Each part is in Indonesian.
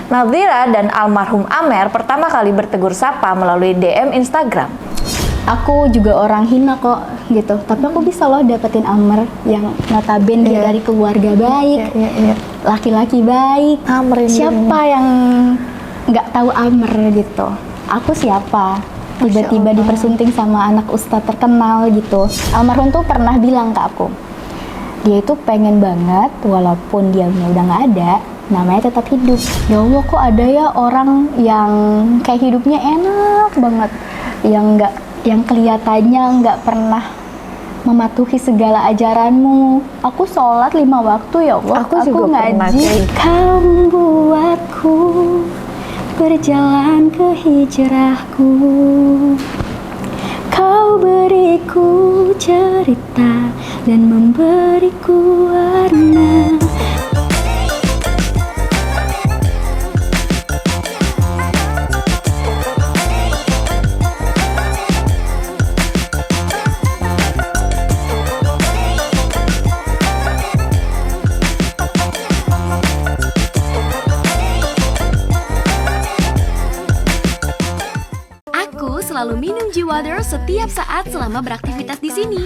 Nazira dan almarhum Amer pertama kali bertegur sapa melalui DM Instagram. Aku juga orang hina kok gitu, tapi aku bisa loh dapetin Amer yang notabene dia dari keluarga baik, laki-laki baik. Amer siapa yang nggak tahu Amer gitu? Aku siapa? Tiba-tiba dipersunting sama anak ustadz terkenal gitu. Almarhum tuh pernah bilang ke aku, dia itu pengen banget walaupun dia udah nggak ada, namanya tetap hidup. Ya Allah, kok ada ya orang yang kayak hidupnya enak banget, yang kelihatannya nggak pernah mematuhi segala ajaranmu. Aku sholat 5 waktu ya Allah, aku juga ngaji. Kau membuatku berjalan ke hijrahku, kau beriku cerita dan memberiku warna. Selalu minum G-Water setiap saat selama beraktivitas di sini.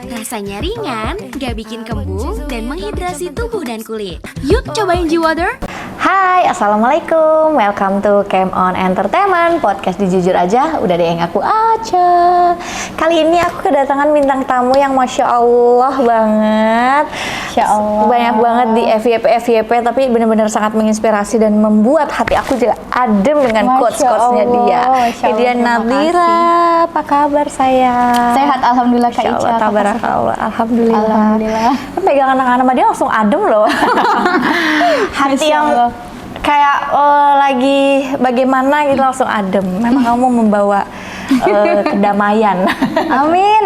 Rasanya ringan, gak bikin kembung, dan menghidrasi tubuh dan kulit. Yuk cobain G-Water! Hai, Assalamualaikum. Welcome to Cam On Entertainment, podcast di Jujur Aja. Udah deh yang aku aja. Kali ini aku kedatangan bintang tamu yang Masya Allah banget. Masya Allah. Banyak banget di FYP, tapi benar-benar sangat menginspirasi dan membuat hati aku juga adem dengan quotes-quotesnya dia. Ini dia Nazira. Apa kabar sayang? Sehat, Alhamdulillah Kak Ica. Tabarakallah. Alhamdulillah. Pegang anak-anak sama dia langsung adem loh. Hati yang kayak lagi bagaimana gitu langsung adem. Memang kamu membawa kedamaian. Amin.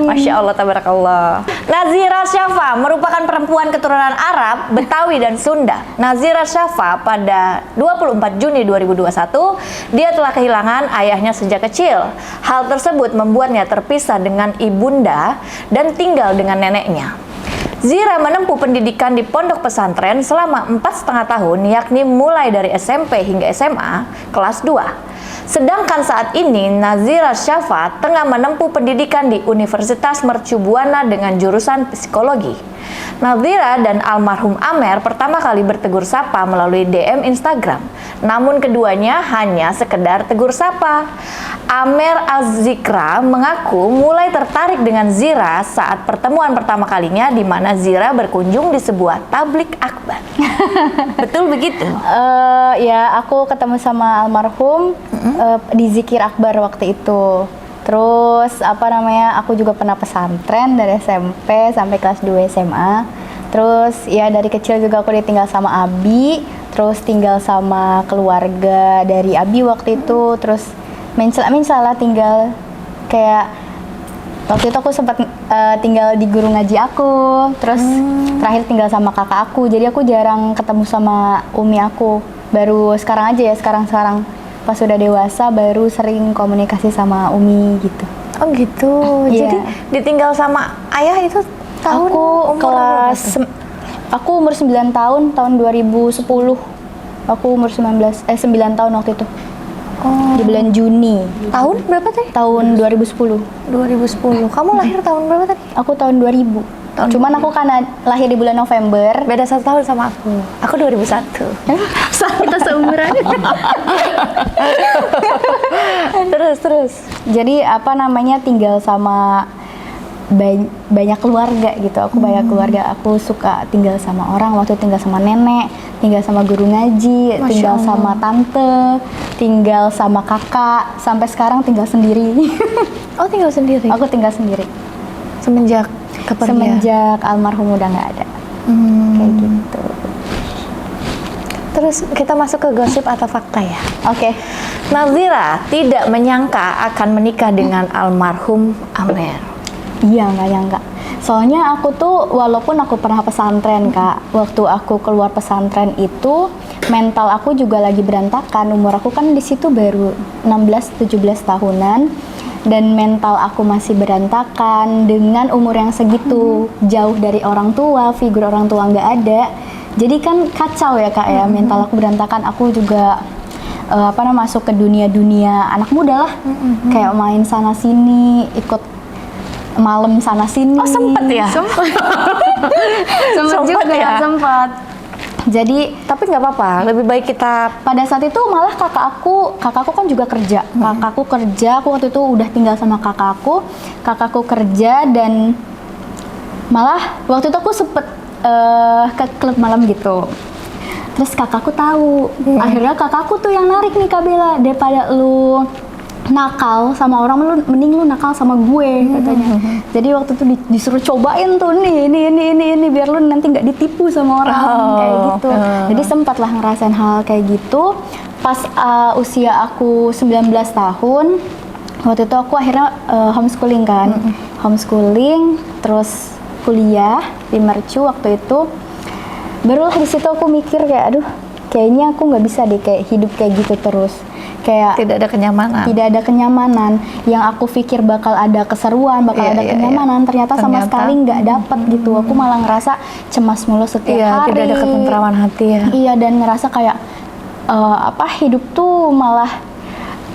Masya Allah, tabarakallah. Nazira Syafa merupakan perempuan keturunan Arab, Betawi, dan Sunda. Nazira Syafa pada 24 Juni 2021, dia telah kehilangan ayahnya sejak kecil. Hal tersebut membuatnya terpisah dengan ibunda dan tinggal dengan neneknya. Zira menempuh pendidikan di pondok pesantren selama 4,5 tahun, yakni mulai dari SMP hingga SMA kelas 2. Sedangkan saat ini Nazira Syafa tengah menempuh pendidikan di Universitas Mercu Buana dengan jurusan psikologi. Nazira dan almarhum Amer pertama kali bertegur sapa melalui DM Instagram. Namun keduanya hanya sekedar tegur sapa. Amer Az-Zikra mengaku mulai tertarik dengan Zira saat pertemuan pertama kalinya di mana Zira berkunjung di sebuah tablik akbar. Betul begitu? Ya, aku ketemu sama almarhum di zikir akbar waktu itu. Terus aku juga pernah pesantren dari SMP sampai kelas 2 SMA. Terus ya dari kecil juga aku ditinggal sama Abi, terus tinggal sama keluarga dari Abi waktu itu. Terus salah tinggal kayak waktu itu aku sempat tinggal di guru ngaji aku. Terus terakhir tinggal sama kakak aku. Jadi aku jarang ketemu sama umi aku. Baru sekarang aja ya, sekarang pas sudah dewasa baru sering komunikasi sama umi gitu. Oh gitu. Jadi ditinggal sama ayah itu tahun aku umur 9 tahun, tahun 2010. Aku umur 9 tahun waktu itu. Di bulan Juni. Tahun berapa tadi? Tahun 2010. 2010. Kamu lahir tahun berapa tadi? Aku tahun 2000. Cuman aku karena lahir di bulan November. Beda 1 tahun sama aku. Aku 2001. Kita seumuran. Terus. Jadi tinggal sama banyak keluarga gitu. Aku banyak keluarga. Aku suka tinggal sama orang. Waktu tinggal sama nenek, tinggal sama guru ngaji, tinggal sama tante, tinggal sama kakak. Sampai sekarang tinggal sendiri. Oh, tinggal sendiri? Aku tinggal sendiri. Semenjak almarhum udah nggak ada. Kayak gitu. Terus kita masuk ke gosip atau fakta ya. Oke. Nazira tidak menyangka akan menikah dengan almarhum Amer. Iya, nggak nyangka. Soalnya aku tuh walaupun aku pernah pesantren Kak, waktu aku keluar pesantren itu mental aku juga lagi berantakan. Umur aku kan di situ baru 16-17 tahunan. Dan mental aku masih berantakan dengan umur yang segitu, jauh dari orang tua, figur orang tua nggak ada. Jadi kan kacau ya Kak ya, mental aku berantakan. Aku juga masuk ke dunia anak muda lah. Kayak main sana sini, ikut malam sana sini. Oh sempet ya? Sempet juga ya? Sempet. Jadi Tapi nggak apa-apa, lebih baik kita pada saat itu malah kakakku kan juga kerja. Kakakku kerja, aku waktu itu udah tinggal sama kakakku kerja, dan malah waktu itu aku sempet ke klub malam gitu. Terus kakakku tahu, akhirnya kakakku tuh yang narik nih Kak Bella, daripada lu nakal sama orang, mending lu nakal sama gue katanya. Jadi waktu itu disuruh cobain tuh ini biar lu nanti nggak ditipu sama orang kayak gitu. Jadi sempat lah ngerasain hal kayak gitu. Pas usia aku 19 tahun, waktu itu aku akhirnya homeschooling kan. Homeschooling, terus kuliah di Mercu waktu itu. Barulah di situ aku mikir kayak aduh, kayaknya aku nggak bisa deh kayak hidup kayak gitu terus. Kayak tidak ada kenyamanan. Yang aku pikir bakal ada keseruan, bakal ada kenyamanan, ternyata sama sekali nggak dapet gitu. Aku malah ngerasa cemas mulu setiap hari. Tidak ada ketentraman hati ya. Iya, dan ngerasa kayak hidup tuh malah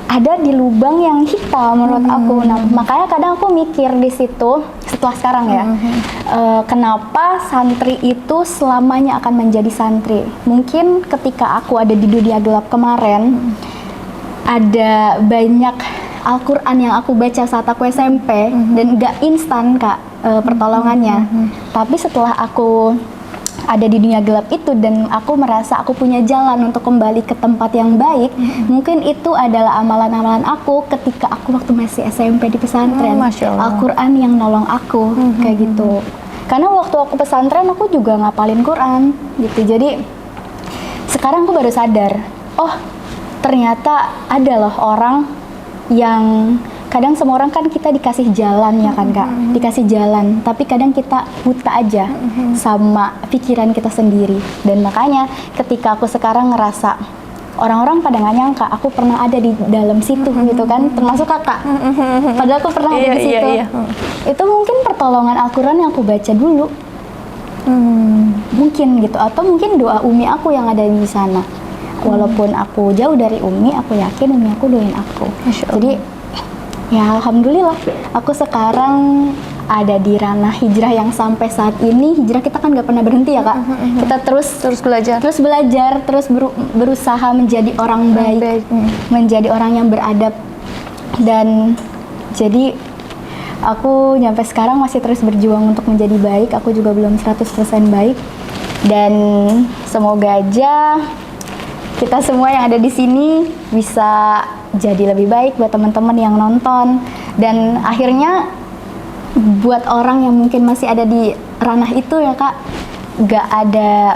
ada di lubang yang hitam menurut aku. Nah, makanya kadang aku mikir di situ setelah sekarang ya, kenapa santri itu selamanya akan menjadi santri? Mungkin ketika aku ada di dunia gelap kemarin, ada banyak Al-Quran yang aku baca saat aku SMP, dan gak instan Kak pertolongannya. Tapi setelah aku ada di dunia gelap itu dan aku merasa aku punya jalan untuk kembali ke tempat yang baik, mungkin itu adalah amalan-amalan aku ketika aku waktu masih SMP di pesantren. Al-Quran yang nolong aku kayak gitu. Karena waktu aku pesantren aku juga ngapalin Quran gitu. Jadi sekarang aku baru sadar, oh ternyata ada loh orang yang kadang semua orang kan kita dikasih jalan ya kan Kak, dikasih jalan, tapi kadang kita buta aja sama pikiran kita sendiri. Dan makanya ketika aku sekarang ngerasa orang-orang pada nggak nyangka aku pernah ada di dalam situ gitu kan, termasuk Kakak, padahal aku pernah ada di situ. Itu mungkin pertolongan Al-Quran yang aku baca dulu, mungkin gitu, atau mungkin doa Umi aku yang ada di sana. Walaupun aku jauh dari Umi, aku yakin Umi aku doain aku. Jadi ya alhamdulillah, aku sekarang ada di ranah hijrah yang sampai saat ini. Hijrah kita kan nggak pernah berhenti ya Kak. Kita terus belajar, terus berusaha menjadi orang baik, menjadi orang yang beradab. Dan jadi aku nyampe sekarang masih terus berjuang untuk menjadi baik. Aku juga belum 100% baik. Dan semoga aja kita semua yang ada di sini bisa jadi lebih baik buat teman-teman yang nonton, dan akhirnya buat orang yang mungkin masih ada di ranah itu ya Kak, gak ada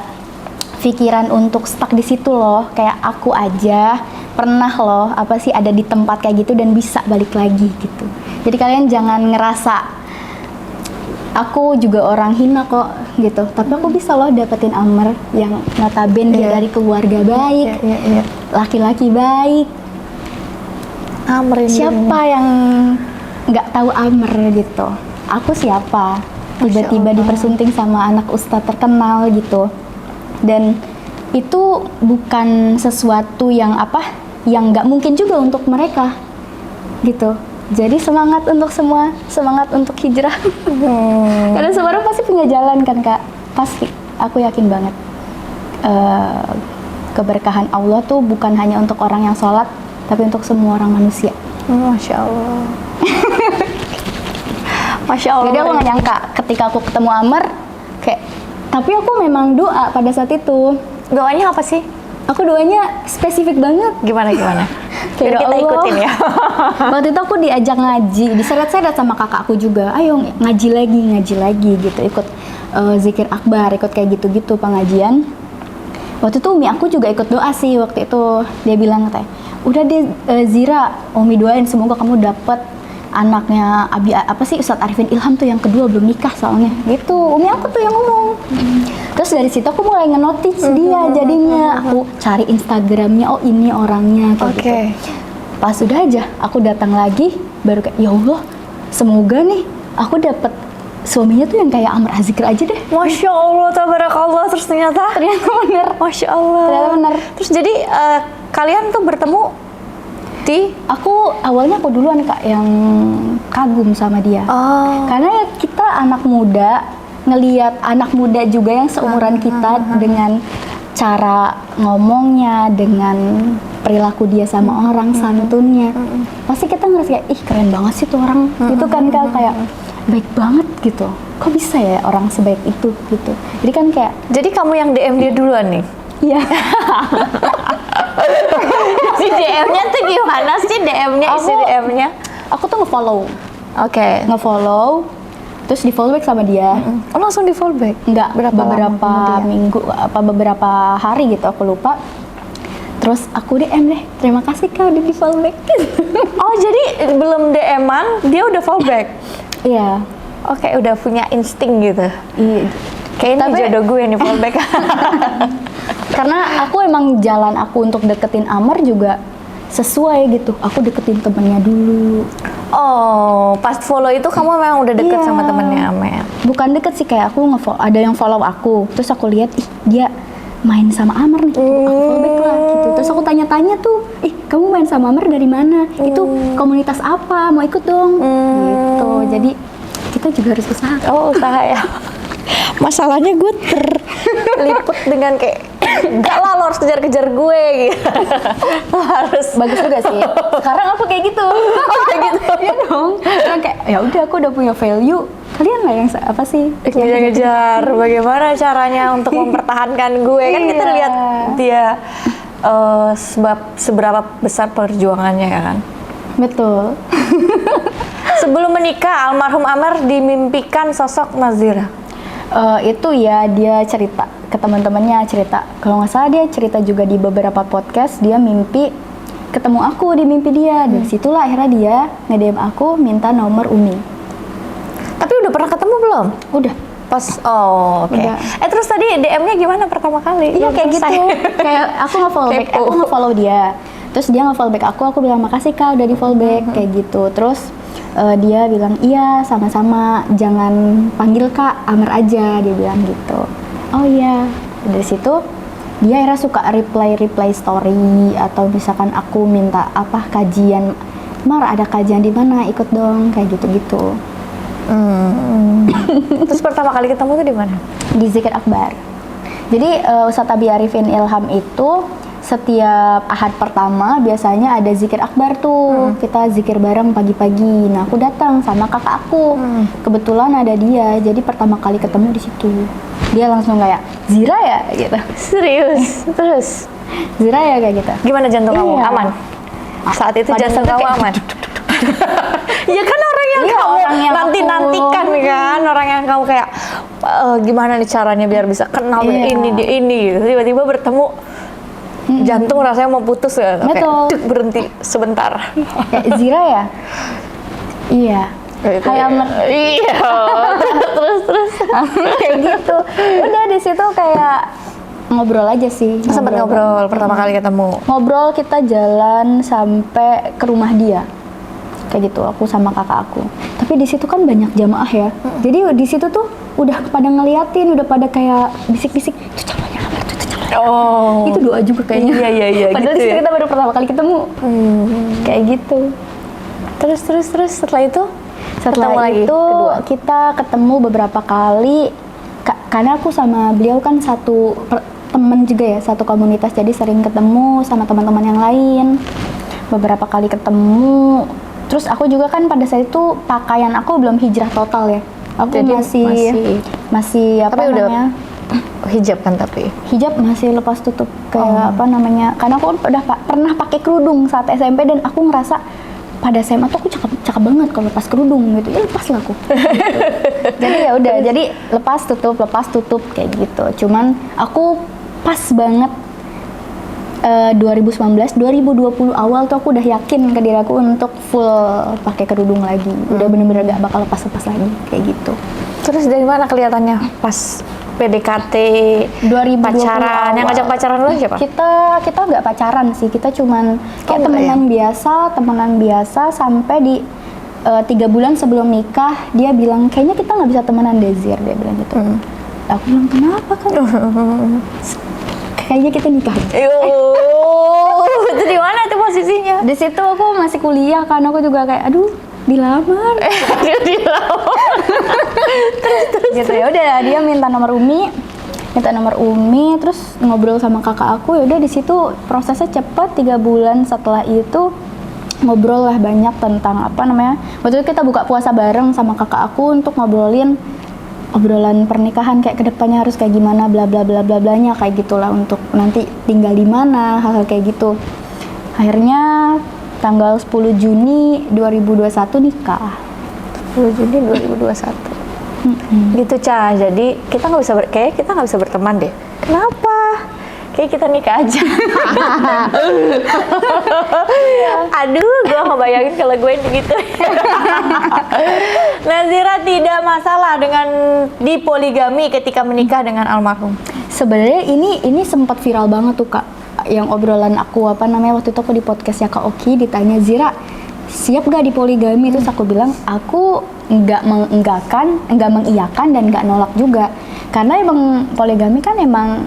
pikiran untuk stuck di situ loh. Kayak aku aja pernah loh ada di tempat kayak gitu dan bisa balik lagi gitu. Jadi kalian jangan ngerasa aku juga orang hina kok gitu, tapi aku bisa loh dapetin Amr yang notabene dia dari keluarga baik, laki-laki baik. Amr siapa yang nggak tahu Amr gitu? Aku siapa? Tiba-tiba dipersunting sama anak ustadz terkenal gitu. Dan itu bukan sesuatu yang yang nggak mungkin juga untuk mereka gitu. Jadi semangat untuk semua, semangat untuk hijrah. Karena semua orang pasti punya jalan kan Kak, pasti. Aku yakin banget. Keberkahan Allah tuh bukan hanya untuk orang yang sholat, tapi untuk semua orang manusia. Masya Allah. Masya Allah. Jadi aku nggak nyangka ketika aku ketemu Amr, tapi aku memang doa pada saat itu. Doanya apa sih? Aku doanya spesifik banget. Gimana? Biar kita ikutin ya. Waktu itu aku diajak ngaji, diseret-seret sama kakakku juga. Ayo ngaji lagi gitu. Ikut zikir akbar, ikut kayak gitu-gitu pengajian. Waktu itu Umi aku juga ikut doa sih waktu itu. Dia bilang katanya, udah deh Zira, Umi doain semoga kamu dapet anaknya Ustadz Arifin Ilham tuh yang kedua belum nikah soalnya. Gitu. Umi aku tuh yang ngomong. Terus dari situ aku mulai nge-notice dia jadinya. Aku cari Instagramnya, oh ini orangnya kayak gitu. Pas udah aja aku datang lagi baru kayak ya Allah, semoga nih aku dapet suaminya tuh yang kayak Amr Azikir aja deh. Masya Allah, tabarakallah. Terus ternyata Bener. Masya Allah. Ternyata bener. Terus jadi kalian tuh bertemu di Awalnya aku duluan Kak yang kagum sama dia. Oh. Karena ya kita anak muda, ngelihat anak muda juga yang seumuran kita dengan cara ngomongnya, dengan perilaku dia sama orang, santunnya. Pasti kita ngerasa kayak, ih keren banget sih tuh orang. Gitu kan Kak, kayak baik banget gitu. Kok bisa ya orang sebaik itu gitu. Jadi kan kayak, Jadi kamu yang DM dia duluan nih? iya. Si DM-nya tuh gimana sih DM-nya? Isi DM-nya? Aku tuh nge-follow. Oke. Nge-follow, terus di-follow back sama dia. Oh, langsung di fallback? Enggak, Berapa lama beberapa kemudian? minggu, beberapa hari gitu, aku lupa. Terus aku DM deh, terima kasih Kak udah di-follow back. Oh, jadi belum DM-an, dia udah fallback? Iya. Oke, udah punya insting gitu? Iya. Kayaknya Tapi- jodoh gue nih fallback. Karena aku emang jalan aku untuk deketin Amar juga sesuai gitu. Aku deketin temennya dulu. Oh, pas follow itu kamu memang udah deket Iya. sama temennya Amer? Bukan deket sih, kayak aku ada yang follow aku. Terus aku lihat, ih dia main sama Amar nih. Aku follow back lah gitu. Terus aku tanya-tanya tuh, ih kamu main sama Amar dari mana? Itu komunitas apa? Mau ikut dong? Gitu. Jadi kita juga harus usaha. Oh, usaha ya. Masalahnya gue terliput dengan kayak enggak lah, lo harus kejar-kejar gue gitu. Lo harus Bagus juga sih. Sekarang aku kayak gitu. Kayak gitu. Iya dong. Karena kayak ya udah aku udah punya value. Kalian lah yang apa sih? kejar-kejar bagaimana caranya untuk mempertahankan gue. Kan kita Iya. lihat dia seberapa besar perjuangannya ya kan. Betul. Sebelum menikah, almarhum Amar dimimpikan sosok Nazira. Itu ya dia cerita ke teman-temannya, cerita kalau nggak salah dia cerita juga di beberapa podcast, dia mimpi ketemu aku di mimpi dia. Dari situlah akhirnya dia nge-DM aku minta nomor Umi. Tapi udah pernah ketemu belum? Udah. Pas, oh oke. Udah. Terus tadi DM-nya gimana pertama kali? Iya Belum kayak gitu. selesai. Kayak aku nge-follow back, Kepo. aku nge-follow dia. Terus dia nge-follow back aku bilang makasih Kak udah di-follow back kayak gitu. Terus dia bilang iya sama-sama, jangan panggil Kak, Amar aja, dia bilang gitu. Oh iya. Dari situ dia akhirnya suka reply story atau misalkan aku minta apa kajian, Mar ada kajian di mana, ikut dong kayak gitu-gitu. Terus pertama kali ketemu tuh di mana? Di Zikir Akbar. Jadi Ustadz Abi Arifin Ilham itu setiap Ahad pertama biasanya ada zikir akbar tuh. Kita zikir bareng pagi-pagi. Nah, aku datang sama kakak aku. Kebetulan ada dia. Jadi pertama kali ketemu di situ. Dia langsung kayak, "Zira ya?" gitu. Serius? Terus? "Zira ya?" kayak gitu. Gimana jantung kamu? Iya. Aman? Saat itu Pada jantung saat kamu kayak aman? Ya kan orang yang Iya, kamu orang yang nanti-nantikan kan, orang yang kamu kayak gimana nih caranya biar bisa kenal Iya. ini dia ini gitu. Tiba-tiba bertemu jantung rasanya mau putus ya. Kayak, Betul. "Duk, berhenti sebentar." Kayak, "Zira ya?" "Iya." Gitu Kayak ya. Iya. terus. kayak gitu. Udah di situ kayak ngobrol aja sih. Sempat ngobrol pertama kali ketemu. Ngobrol, kita jalan sampai ke rumah dia. Kayak gitu, aku sama kakak aku. Tapi di situ kan banyak jamaah ya. Jadi di situ tuh udah pada ngeliatin, udah pada kayak bisik-bisik, "Itu calonnya Amar, itu calonnya." Oh. Itu doa juga kayaknya. Iya, Padahal gitu di situ ya. kita baru pertama kali ketemu. Kayak gitu. Terus setelah itu Setelah ketemu lagi itu kedua. kita ketemu beberapa kali. Karena aku sama beliau kan temen juga ya, satu komunitas, jadi sering ketemu sama teman-teman yang lain. Beberapa kali ketemu. Terus aku juga kan pada saat itu pakaian aku belum hijrah total ya. Aku Jadi masih apa Tapi udah namanya? hijab kan tapi. Hijab masih lepas tutup kayak apa namanya? Karena aku udah pernah pakai kerudung saat SMP dan aku ngerasa pada SMA tuh aku cakep banget kalau lepas kerudung gitu. Ya lepas lah aku. Gitu. Jadi ya udah, jadi lepas tutup kayak gitu. Cuman aku pas banget 2019, 2020 awal tuh aku udah yakin ke diri aku untuk full pakai kerudung lagi. Udah bener-bener gak bakal lepas-lepas lagi kayak gitu. Terus dari mana kelihatannya pas PDKT 2020 pacaran? Yang awal. ngajak pacaran lu siapa? Kita nggak pacaran sih, kita cuman kayak enggak temenan biasa sampai di 3 bulan sebelum nikah dia bilang kayaknya kita nggak bisa temenan deh Zir, dia bilang gitu. Aku bilang kenapa kan? Kayaknya kita nikah. Itu di mana tuh posisinya? Di situ aku masih kuliah kan, aku juga kayak aduh dilamar. Terus gitu ya udah dia minta nomor Umi, terus ngobrol sama kakak aku. Ya udah di situ prosesnya cepet, 3 bulan setelah itu ngobrol lah banyak tentang apa namanya. Waktu itu kita buka puasa bareng sama kakak aku untuk ngobrolin obrolan pernikahan kayak kedepannya harus kayak gimana, bla bla bla bla blanya kayak gitulah, untuk nanti tinggal di mana, hal-hal kayak gitu. Akhirnya tanggal 10 Juni 2021 nikah. 10 Juni 2021. Gitu Ca, jadi kita nggak bisa kayaknya kita nggak bisa berteman deh. Kenapa? Kayak kita nikah aja. Aduh, gue ngebayangin kalau gue gitu. Nazira tidak masalah dengan dipoligami ketika menikah dengan almarhum. Sebenarnya ini sempat viral banget tuh Kak, yang obrolan aku apa namanya waktu itu aku di podcastnya Kak Oki ditanya Zira siap gak dipoligami, terus aku bilang aku nggak mengiyakan dan nggak nolak juga, karena emang poligami kan emang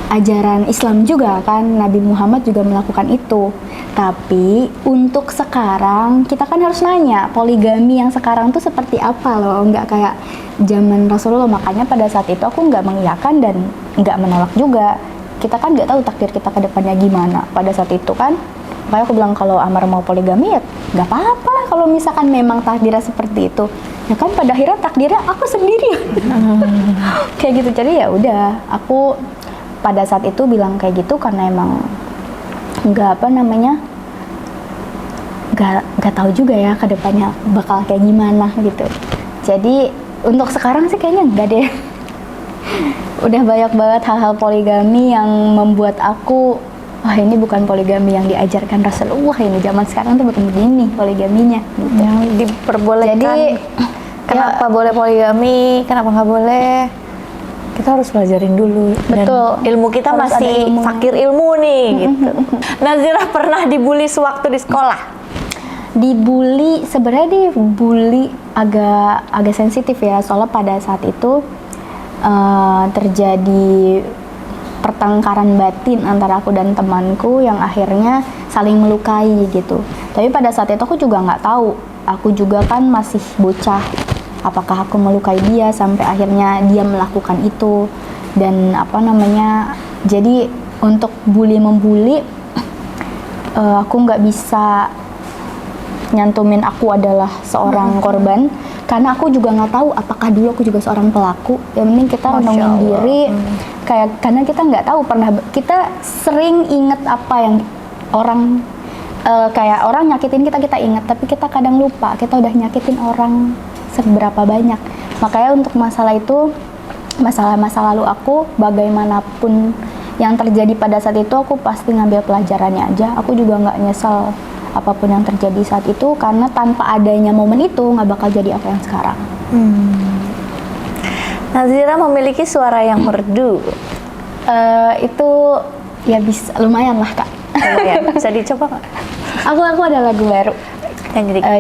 ajaran Islam juga kan, Nabi Muhammad juga melakukan itu. Tapi untuk sekarang kita kan harus nanya poligami yang sekarang tuh seperti apa loh, nggak kayak zaman Rasulullah. Makanya pada saat itu aku nggak mengiyakan dan nggak menolak juga. Kita kan nggak tahu takdir kita ke depannya gimana pada saat itu kan. Makanya aku bilang kalau Amar mau poligami ya nggak apa-apa kalau misalkan memang takdirnya seperti itu. Ya kan pada akhirnya takdirnya aku sendiri. Kayak gitu. Jadi ya udah aku pada saat itu bilang kayak gitu karena emang nggak tahu juga ya ke depannya bakal kayak gimana gitu. Jadi untuk sekarang sih kayaknya enggak deh. Udah banyak banget hal-hal poligami yang membuat aku wah ini bukan poligami yang diajarkan Rasulullah, ini zaman sekarang tuh bukan begini poligaminya gitu. Yang diperbolehkan. Jadi kenapa boleh poligami, kenapa nggak boleh? Kita harus pelajarin dulu. Betul. Dan ilmu kita Harus masih ada ilmu. fakir ilmu nih gitu. Nazira pernah dibully sewaktu di sekolah? Dibully, sebenarnya dibully agak sensitif ya, soalnya pada saat itu terjadi pertengkaran batin antara aku dan temanku yang akhirnya saling melukai gitu. Tapi pada saat itu aku juga nggak tahu, aku juga kan masih bocah, apakah aku melukai dia sampai akhirnya dia melakukan itu. Dan jadi untuk bully-membuli aku nggak bisa nyantumin aku adalah seorang korban, karena aku juga nggak tahu apakah dulu aku juga seorang pelaku. Yang penting kita renungin diri, karena kita nggak tahu kita sering inget apa yang orang kayak orang nyakitin kita ingat, tapi kita kadang lupa kita udah nyakitin orang seberapa banyak. Makanya untuk masalah itu, masalah masa lalu aku bagaimanapun yang terjadi pada saat itu, aku pasti ngambil pelajarannya aja. Aku juga nggak nyesel apapun yang terjadi saat itu, karena tanpa adanya momen itu nggak bakal jadi apa yang sekarang. Nazira memiliki suara yang merdu. Itu ya bisa lumayan lah Kak. Lumayan. Bisa dicoba nggak? Aku ada lagu baru.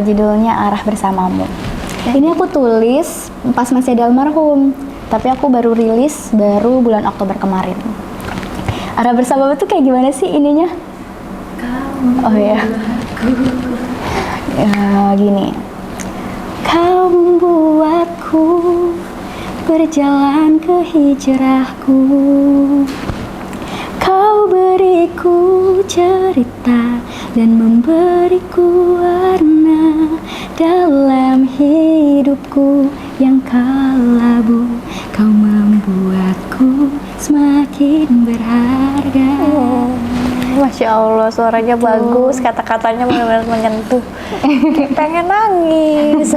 Judulnya Arah Bersamamu. Ini aku tulis pas masih ada almarhum, tapi aku baru rilis bulan Oktober kemarin. Arah Bersamamu tuh kayak gimana sih ininya? Oh ya. Gini. Kau membuatku berjalan ke hijrahku. Kau beriku cerita dan memberiku warna dalam hidupku yang kelabu. Kau membuatku semakin berharga. Masya Allah, suaranya bagus, kata-katanya benar-benar menyentuh. Kayak pengen nangis.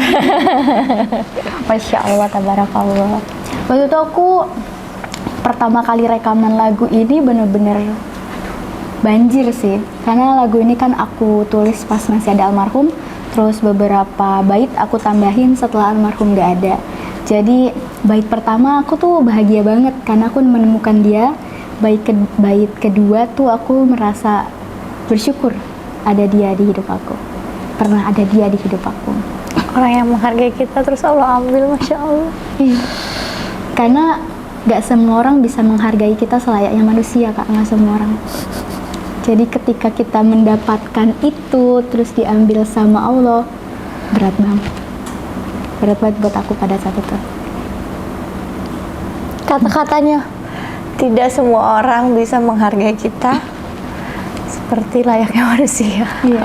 Masya Allah, tabarakallah. Waktu itu aku pertama kali rekaman lagu ini bener-bener banjir sih, karena lagu ini kan aku tulis pas masih ada almarhum, terus beberapa bait aku tambahin setelah almarhum gak ada. Jadi bait pertama aku tuh bahagia banget karena aku menemukan dia. Bait kedua tuh aku merasa bersyukur ada dia di hidup aku. pernah ada dia di hidup aku. Orang yang menghargai kita terus Allah ambil, Masya Allah. Iya. Karena gak semua orang bisa menghargai kita selayaknya manusia, Kak. Gak semua orang. Jadi ketika kita mendapatkan itu terus diambil sama Allah, berat banget. Berat banget buat aku pada saat itu. Kata-katanya, tidak semua orang bisa menghargai kita seperti layaknya manusia. Iya.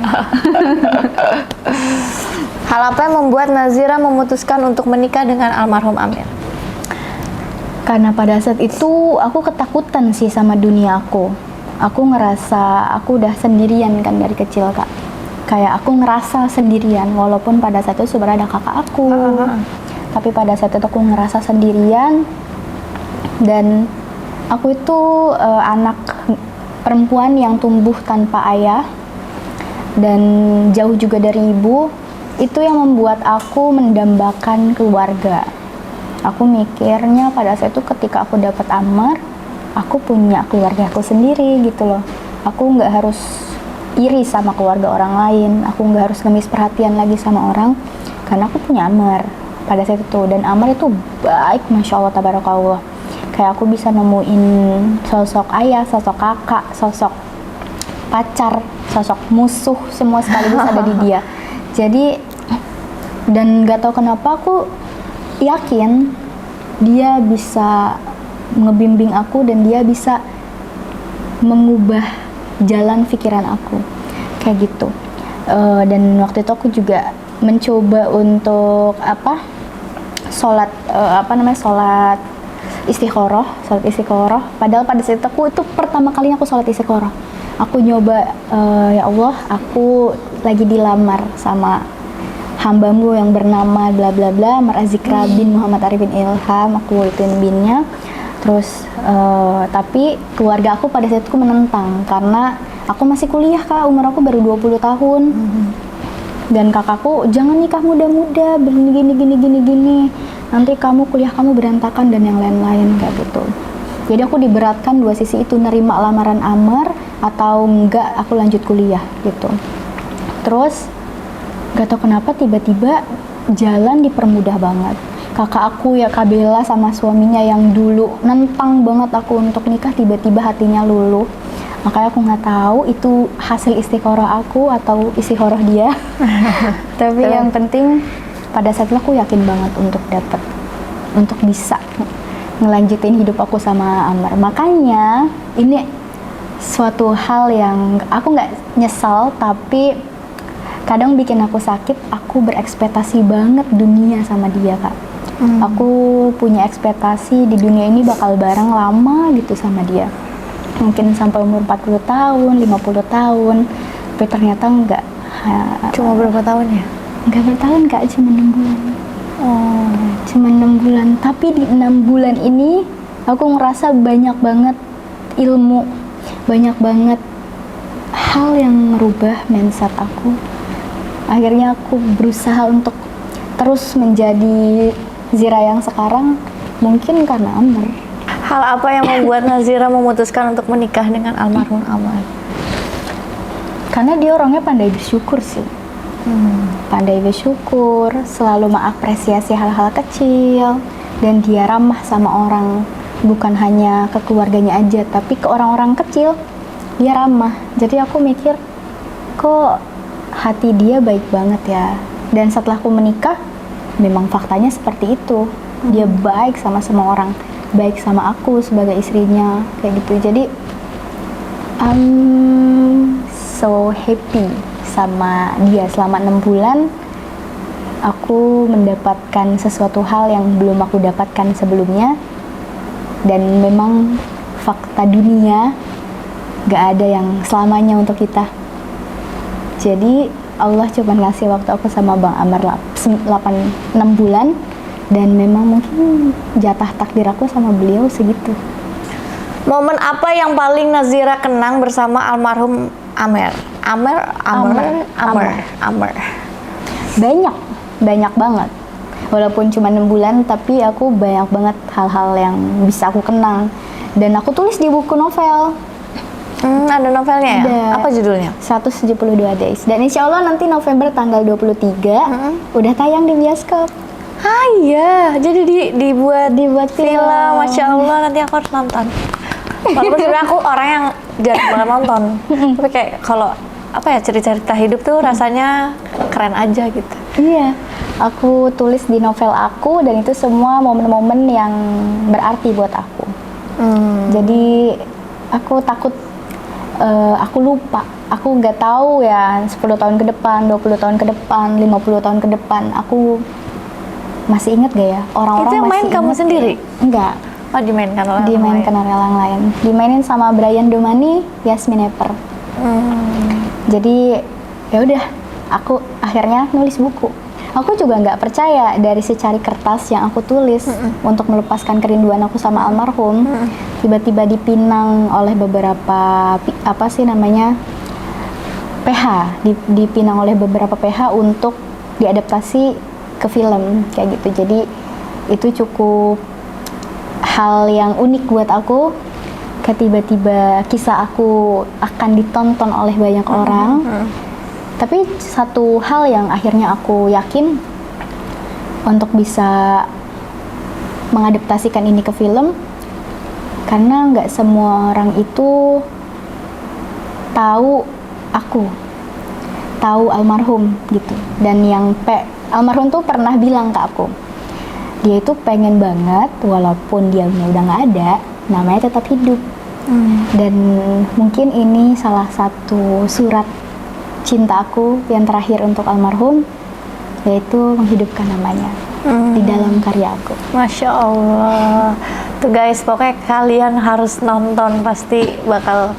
Hal apa yang membuat Nazira memutuskan untuk menikah dengan almarhum Amir? Karena pada saat itu aku ketakutan sih sama dunia aku. Aku ngerasa aku udah sendirian kan dari kecil, Kak. Kayak aku ngerasa sendirian walaupun pada saat itu sebenarnya ada kakak aku. Tapi pada saat itu aku ngerasa sendirian dan aku itu anak perempuan yang tumbuh tanpa ayah dan jauh juga dari ibu. Itu yang membuat aku mendambakan keluarga. Aku mikirnya pada saat itu ketika aku dapat Amar, aku punya keluarga aku sendiri gitu loh. Aku nggak harus iri sama keluarga orang lain. Aku nggak harus ngemis perhatian lagi sama orang karena aku punya Amar pada saat itu. Dan Amar itu baik, Masya Allah, tabarakallah. Kayak aku bisa nemuin sosok ayah, sosok kakak, sosok pacar, sosok musuh, semua sekaligus ada di dia. Jadi, dan gak tahu kenapa aku yakin dia bisa ngebimbing aku dan dia bisa mengubah jalan pikiran aku kayak gitu. Dan waktu itu aku juga mencoba untuk sholat sholat istikharah. Padahal pada saat itu aku itu pertama kalinya aku sholat istikharah. Aku nyoba, ya Allah, aku lagi dilamar sama hambamu yang bernama bla bla bla Amar Azikra bin Muhammad Arifin Ilham. Aku ituin binnya. Terus tapi keluarga aku pada saat itu menentang karena aku masih kuliah, Kak. Umur aku baru 20 tahun. Dan kakakku, jangan nikah muda-muda, gini. Nanti kamu kuliah kamu berantakan dan yang lain-lain kayak gitu. Jadi aku diberatkan dua sisi itu, nerima lamaran Amar atau enggak aku lanjut kuliah gitu. Terus gak tau kenapa tiba-tiba jalan dipermudah banget. Kakak aku ya Kak Bella sama suaminya yang dulu nentang banget aku untuk nikah, tiba-tiba hatinya luluh. Makanya aku nggak tahu itu hasil istikharah aku atau istikharah dia. Tapi yang penting pada saat itu aku yakin banget untuk bisa ngelanjutin hidup aku sama Amar. Makanya ini suatu hal yang aku nggak nyesal, tapi kadang bikin aku sakit. Aku berekspektasi banget dunia sama dia, Kak. Aku punya ekspektasi di dunia ini bakal bareng lama gitu sama dia. Mungkin sampai umur 40 tahun, 50 tahun. Tapi ternyata enggak. Cuma berapa tahun ya? Enggak bertahun, Kak, cuma 6 bulan. Cuma 6 bulan. Tapi di 6 bulan ini aku ngerasa banyak banget ilmu, banyak banget hal yang merubah mindset aku. Akhirnya aku berusaha untuk terus menjadi Zira yang sekarang, mungkin karena Amar. Hal apa yang membuat Nazira memutuskan untuk menikah dengan almarhum Amar? Karena dia orangnya pandai bersyukur sih. Pandai bersyukur, selalu mengapresiasi hal-hal kecil, dan dia ramah sama orang. Bukan hanya ke keluarganya aja, tapi ke orang-orang kecil dia ramah. Jadi aku mikir, kok hati dia baik banget ya. Dan setelah aku menikah, memang faktanya seperti itu. Dia baik sama semua orang, baik sama aku sebagai istrinya, kayak gitu. Jadi I'm so happy sama dia. Selama 6 bulan aku mendapatkan sesuatu hal yang belum aku dapatkan sebelumnya. Dan memang fakta dunia gak ada yang selamanya untuk kita. Jadi Allah coba ngasih waktu aku sama Bang Amar 6 bulan, dan memang mungkin jatah takdir aku sama beliau segitu. Momen apa yang paling Nazira kenang bersama almarhum Amar? Banyak banget. Walaupun cuma 6 bulan, tapi aku banyak banget hal-hal yang bisa aku kenang. Dan aku tulis di buku novel. Ada novelnya ya? Ada. Apa judulnya? 172 Days. Dan insya Allah nanti November tanggal 23 udah tayang di bioskop. Ah iya, jadi dibuat film. Masya Allah, nanti aku harus nonton. Walaupun sebenarnya aku orang yang jarang banget nonton, tapi kayak kalau apa ya, cerita-cerita hidup tuh rasanya keren aja gitu. Iya, aku tulis di novel aku dan itu semua momen-momen yang berarti buat aku. Jadi aku takut aku lupa, aku nggak tahu ya 10 tahun ke depan, 20 tahun ke depan, 50 tahun ke depan aku masih inget gak ya? Orang-orang Itu yang masih main kamu inget sendiri? gak? Enggak, Oh, dimainkan oleh orang dimainkan lain. oleh orang lain. Dimainin sama Brian Domani, Yasmin Epper. Jadi ya udah, aku akhirnya nulis buku. Aku juga nggak percaya dari secari kertas yang aku tulis untuk melepaskan kerinduan aku sama almarhum, tiba-tiba dipinang oleh beberapa apa sih namanya PH, dipinang oleh beberapa PH untuk diadaptasi ke film kayak gitu. Jadi itu cukup hal yang unik buat aku. Tiba-tiba kisah aku akan ditonton oleh banyak orang. Tapi satu hal yang akhirnya aku yakin untuk bisa mengadaptasikan ini ke film, karena nggak semua orang itu tahu aku, tahu almarhum gitu. Dan yang almarhum tuh pernah bilang ke aku, dia itu pengen banget walaupun dia udah nggak ada, namanya tetap hidup. Dan mungkin ini salah satu surat cinta aku yang terakhir untuk almarhum, yaitu menghidupkan namanya di dalam karya aku. Masya Allah. Tuh guys, pokoknya kalian harus nonton, pasti bakal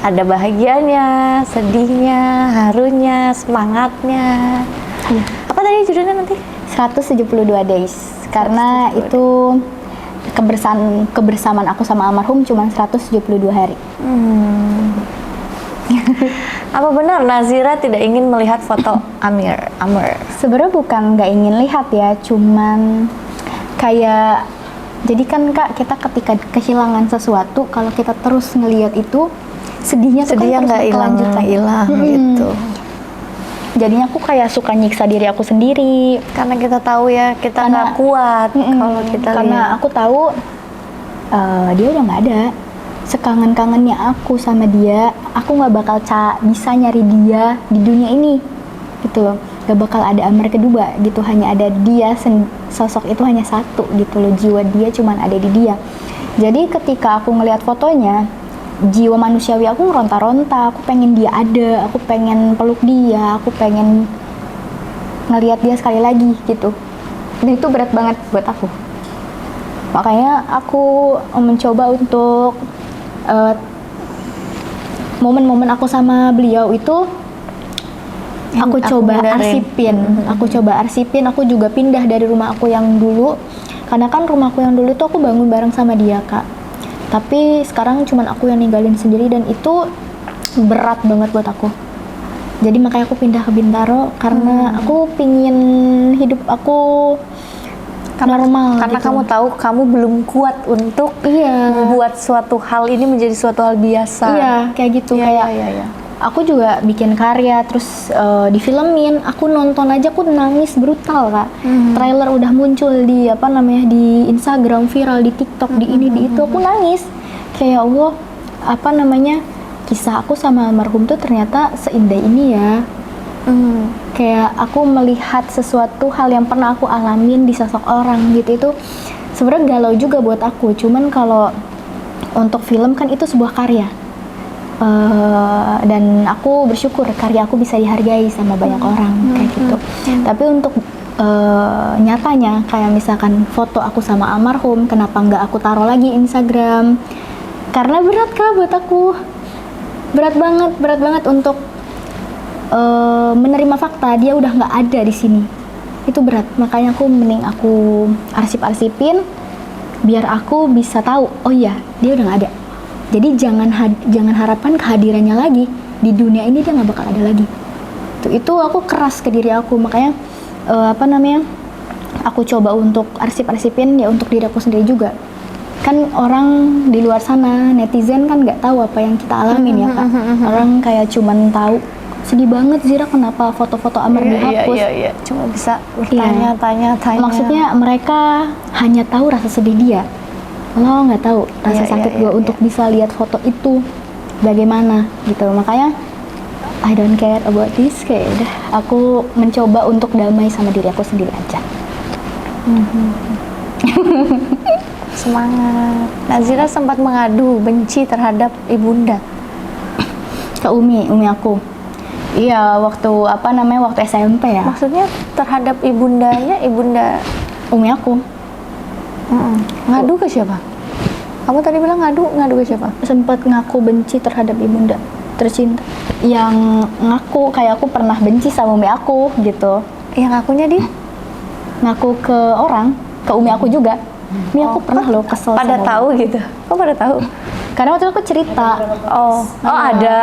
ada bahagianya, sedihnya, harunya, semangatnya. Iya. Apa tadi judulnya nanti? 172 Days. Karena 172 itu kebersamaan aku sama almarhum cuma 172 hari. Apa benar Nazira tidak ingin melihat foto Amr? Sebenarnya bukan nggak ingin lihat ya, cuman kayak, jadi kan Kak, kita ketika kehilangan sesuatu, kalau kita terus ngelihat itu, sedihnya tuh kan terus nggak berkelanjutan. hilang gitu. Jadinya aku kayak suka nyiksa diri aku sendiri. Karena kita tahu ya, kita nggak kuat kalau kita Karena lihat. aku tahu dia udah nggak ada. Sekangen-kangennya aku sama dia, aku nggak bakal bisa nyari dia di dunia ini gitu loh. Gak bakal ada Amr kedua gitu, hanya ada dia, sosok itu hanya satu gitu loh, jiwa dia cuman ada di dia. Jadi ketika aku ngelihat fotonya, jiwa manusiawi aku ngeronta-ronta, aku pengen dia ada, aku pengen peluk dia, aku pengen ngelihat dia sekali lagi gitu. Dan itu berat banget buat aku. Makanya aku mencoba untuk momen-momen aku sama beliau itu aku coba arsipin. Aku juga pindah dari rumah aku yang dulu, karena kan rumah aku yang dulu itu aku bangun bareng sama dia Kak. Tapi sekarang cuman aku yang ninggalin sendiri dan itu berat banget buat aku. Jadi makanya aku pindah ke Bintaro karena aku pingin hidup aku normal. Karena gitu. kamu tahu kamu belum kuat untuk membuat suatu hal ini menjadi suatu hal biasa. Iya, kayak gitu. Iya. Aku juga bikin karya, terus difilmin. Aku nonton aja, aku nangis brutal Kak. Trailer udah muncul di di Instagram, viral di TikTok, di ini di itu, aku nangis. Kayak Allah, kisah aku sama almarhum tuh ternyata seindah ini ya. Kayak aku melihat sesuatu hal yang pernah aku alamin di sosok orang gitu, itu sebenarnya galau juga buat aku. Cuman kalau untuk film kan itu sebuah karya. Dan aku bersyukur karya aku bisa dihargai sama banyak orang kayak gitu. Tapi untuk nyatanya kayak misalkan foto aku sama almarhum, kenapa nggak aku taruh lagi Instagram? Karena berat Kak buat aku, berat banget untuk menerima fakta dia udah nggak ada di sini. Itu berat, makanya aku mending aku arsipin biar aku bisa tahu, oh iya dia udah nggak ada. Jadi jangan harapkan kehadirannya lagi di dunia ini, dia nggak bakal ada lagi. Itu aku keras ke diri aku, makanya aku coba untuk arsipin ya untuk diri aku sendiri juga. kan orang di luar sana, netizen kan nggak tahu apa yang kita alamin ya Kak. Orang kayak cuman tahu sedih banget Zira kenapa foto-foto Amar dihapus. Iya. Cuma bisa bertanya-tanya. Maksudnya mereka hanya tahu rasa sedih dia. Lo nggak tahu rasa sakit gue untuk bisa lihat foto itu bagaimana gitu. Makanya I don't care about this, kayak udah aku mencoba untuk damai sama diri aku sendiri aja. Semangat. Nazira sempat mengadu benci terhadap ibunda. Ke Umi aku. Iya, waktu waktu SMP ya. Maksudnya terhadap ibundanya, ibunda Umi aku. ngadu ke siapa? Kamu tadi bilang ngadu ke siapa? Sempat ngaku benci terhadap ibunda tercinta. Yang ngaku kayak aku pernah benci sama Umi aku gitu. Yang ngakunya dia? Ngaku ke orang, ke Umi aku juga. Umi aku pernah loh kesel Pada sama tahu gitu? Kok pada tahu? Karena waktu itu aku cerita. Oh ada.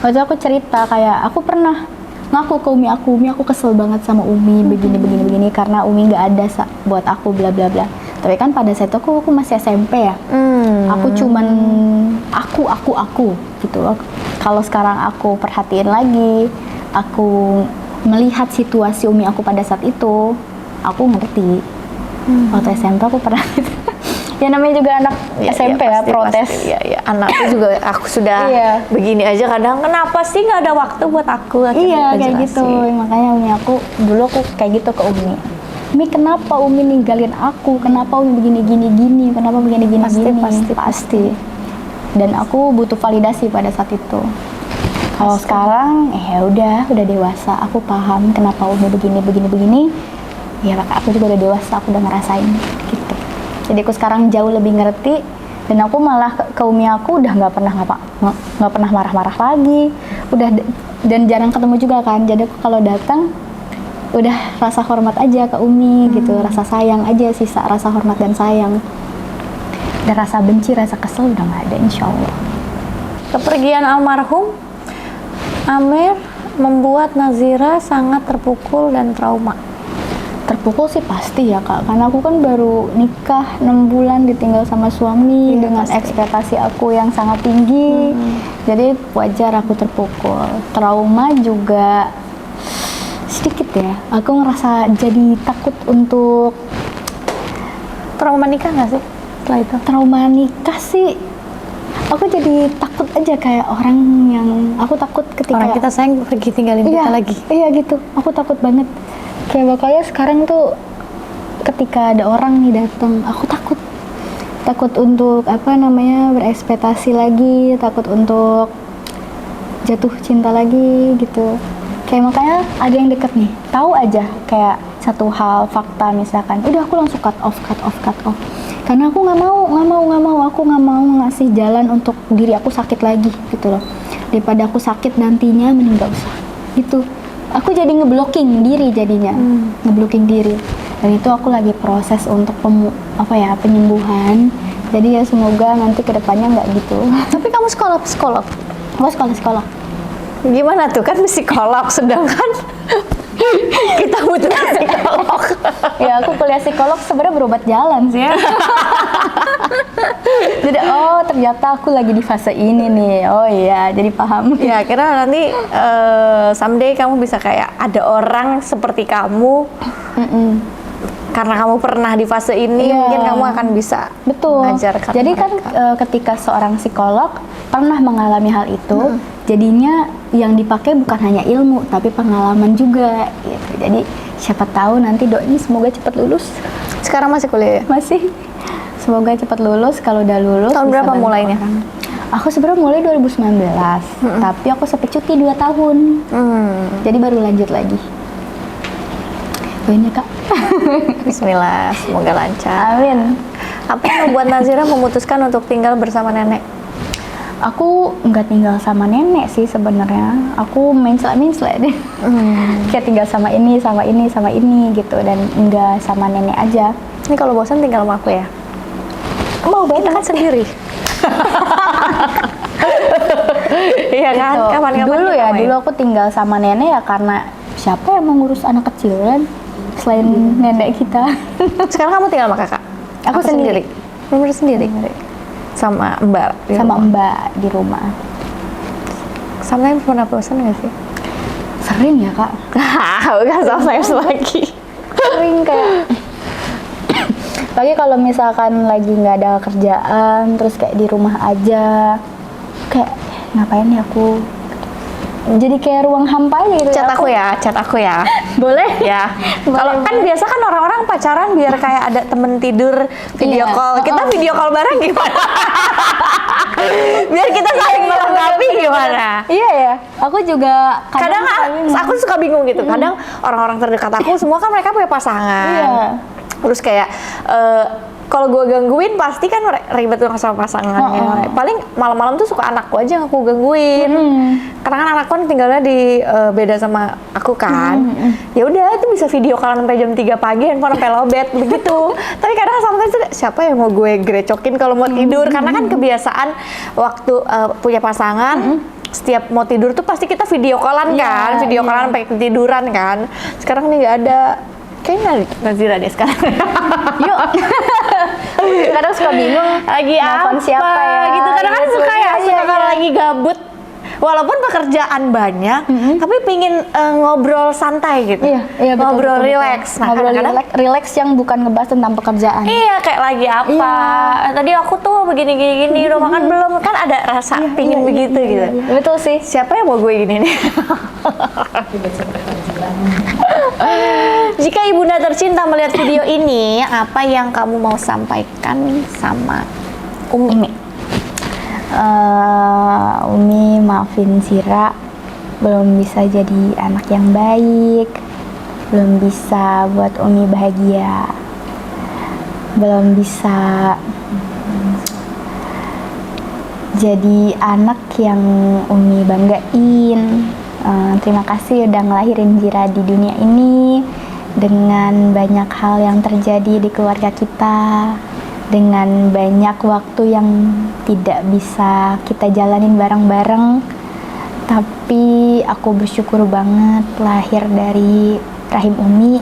Waktu itu aku cerita kayak aku pernah ngaku ke Umi aku kesel banget sama Umi begini karena Umi nggak ada buat aku bla bla bla. Tapi kan pada saat itu aku masih SMP ya. Aku cuman aku gitu. Kalau sekarang aku perhatiin lagi, aku melihat situasi Umi aku pada saat itu, aku ngerti. Waktu SMP aku pernah gitu. Ya namanya juga anak SMP ya, pasti, protes. Iya. Anakku juga aku sudah begini aja kadang, kenapa sih nggak ada waktu buat aku? Iya kayak gitu. Makanya Umi aku dulu aku kayak gitu ke Umi. Umi kenapa Umi ninggalin aku? Kenapa Umi begini? Kenapa begini? Pasti. Dan aku butuh validasi pada saat itu. Kalau sekarang udah dewasa, aku paham kenapa Umi begini. Ya aku juga udah dewasa, aku udah ngerasain gitu. Jadi aku sekarang jauh lebih ngerti dan aku malah ke Umi aku udah nggak pernah marah-marah lagi. Dan jarang ketemu juga kan. Jadi aku kalau datang udah rasa hormat aja ke Umi gitu, rasa sayang aja, sisa rasa hormat dan sayang. Dan rasa benci, rasa kesel udah nggak ada, insya Allah. Kepergian almarhum Amir membuat Nazira sangat terpukul dan trauma. Terpukul sih pasti ya Kak, karena aku kan baru nikah 6 bulan ditinggal sama suami dengan ekspektasi aku yang sangat tinggi. Jadi wajar aku terpukul. Trauma juga sedikit ya, aku ngerasa jadi takut untuk Trauma nikah nggak sih setelah itu? trauma nikah sih. Aku jadi takut aja kayak orang yang aku takut ketika Orang kita sayang pergi tinggalin kita lagi. Iya gitu, aku takut banget. Kayak makanya sekarang tuh ketika ada orang nih datang, aku takut untuk berekspektasi lagi, takut untuk jatuh cinta lagi gitu. Kayak makanya ada yang deket nih, tahu aja kayak satu hal fakta misalkan, udah aku langsung cut off. Karena aku nggak mau ngasih jalan untuk diri aku sakit lagi gitu loh. Daripada aku sakit nantinya, mending nggak usah gitu. Aku jadi ngeblocking diri jadinya, ngeblocking diri. Dan itu aku lagi proses untuk penyembuhan. Jadi ya semoga nanti kedepannya nggak gitu. Tapi kamu psikolog? Aku sekolah. Gimana tuh, kan psikolog sedangkan kita butuh psikolog. Ya aku kuliah psikolog sebenarnya berobat jalan sih ya. Jadi ternyata aku lagi di fase ini nih. Oh iya, jadi paham. Ya kira nanti someday kamu bisa kayak ada orang seperti kamu. Karena kamu pernah di fase ini, mungkin kamu akan bisa mengajarkan. Jadi kan ketika seorang psikolog pernah mengalami hal itu, jadinya yang dipakai bukan hanya ilmu, tapi pengalaman juga. Gitu. Jadi siapa tahu nanti doain semoga cepat lulus. Sekarang masih kuliah ya? Masih. Semoga cepat lulus. Kalau udah lulus. Tahun berapa mulainya? Aku sebenarnya mulai 2019, tapi aku sempat cuti 2 tahun. Jadi baru lanjut lagi. Doain ya Kak. Bismillah, semoga lancar. Amin. Apa yang membuat Nazira memutuskan untuk tinggal bersama nenek? Aku nggak tinggal sama nenek sih sebenarnya. Aku mencela deh. Kayak tinggal sama ini gitu, dan nggak sama nenek aja. Ini kalau bosan tinggal sama aku ya? Mau banget. Kita kan sendiri. Iya kan? Gitu. Kapan-kapan Dulu kita ya, main. dulu aku tinggal sama nenek ya karena siapa yang mau ngurus anak kecil kan selain nenek kita. Sekarang kamu tinggal sama kakak? Aku sendiri. Bener-bener sendiri? Sama mbak? Sama mbak di rumah. Sometimes pernah bosan gak sih? Sering ya kak? Bukan sometimes lagi. Sering kayak pagi kalau misalkan lagi nggak ada kerjaan, terus kayak di rumah aja, kayak ngapain ya aku? Jadi kayak ruang hampa aja gitu. Chat aku ya. Boleh? Ya. Kalau kan biasa kan orang-orang pacaran biar kayak ada temen tidur video Iya. call. Kita video call bareng gimana? Biar kita saling melengkapi gimana? Iya ya. Aku juga Kadang aku suka bingung gitu. Kadang orang-orang terdekat aku semua kan mereka punya pasangan. Iya. Terus kayak kalau gue gangguin pasti kan ribet banget sama pasangannya. Paling malam-malam tuh suka anakku aja yang aku gangguin. Karena kan anakku kan tinggalnya di beda sama aku kan. Ya udah itu bisa video callan sampai jam 3 pagi, handphone sampai lowbat begitu. Tapi kadang sama kan siapa yang mau gue grecokin kalau mau tidur, karena kan kebiasaan waktu punya pasangan setiap mau tidur tuh pasti kita video callan kan, video callan sampai ketiduran kan. Sekarang nih nggak ada. Kayaknya Nazira deh sekarang. Yuk. kadang suka bingung Lagi nelfon apa siapa ya gitu. Kadang-kadang gitu. suka ya, Iya, suka iya, kalau iya. lagi gabut. Walaupun pekerjaan banyak, tapi pingin ngobrol santai gitu. Iya, betul, ngobrol betul, rileks. betul. Nah, Ngobrol kadang-kadang rileks yang bukan ngebahas tentang pekerjaan. iya, kayak lagi apa? Tadi aku tuh begini-gini, udah makan belum? Kan ada rasa pingin begitu gitu. Iya. Betul sih. Siapa yang mau gue gini nih? Jika ibunda tercinta melihat video ini, apa yang kamu mau sampaikan sama Umi? Umi maafin Zira, belum bisa jadi anak yang baik, belum bisa buat Umi bahagia, belum bisa jadi anak yang Umi banggain. Terima kasih udah ngelahirin Zira di dunia ini dengan banyak hal yang terjadi di keluarga kita, dengan banyak waktu yang tidak bisa kita jalanin bareng-bareng. Tapi aku bersyukur banget lahir dari rahim Umi.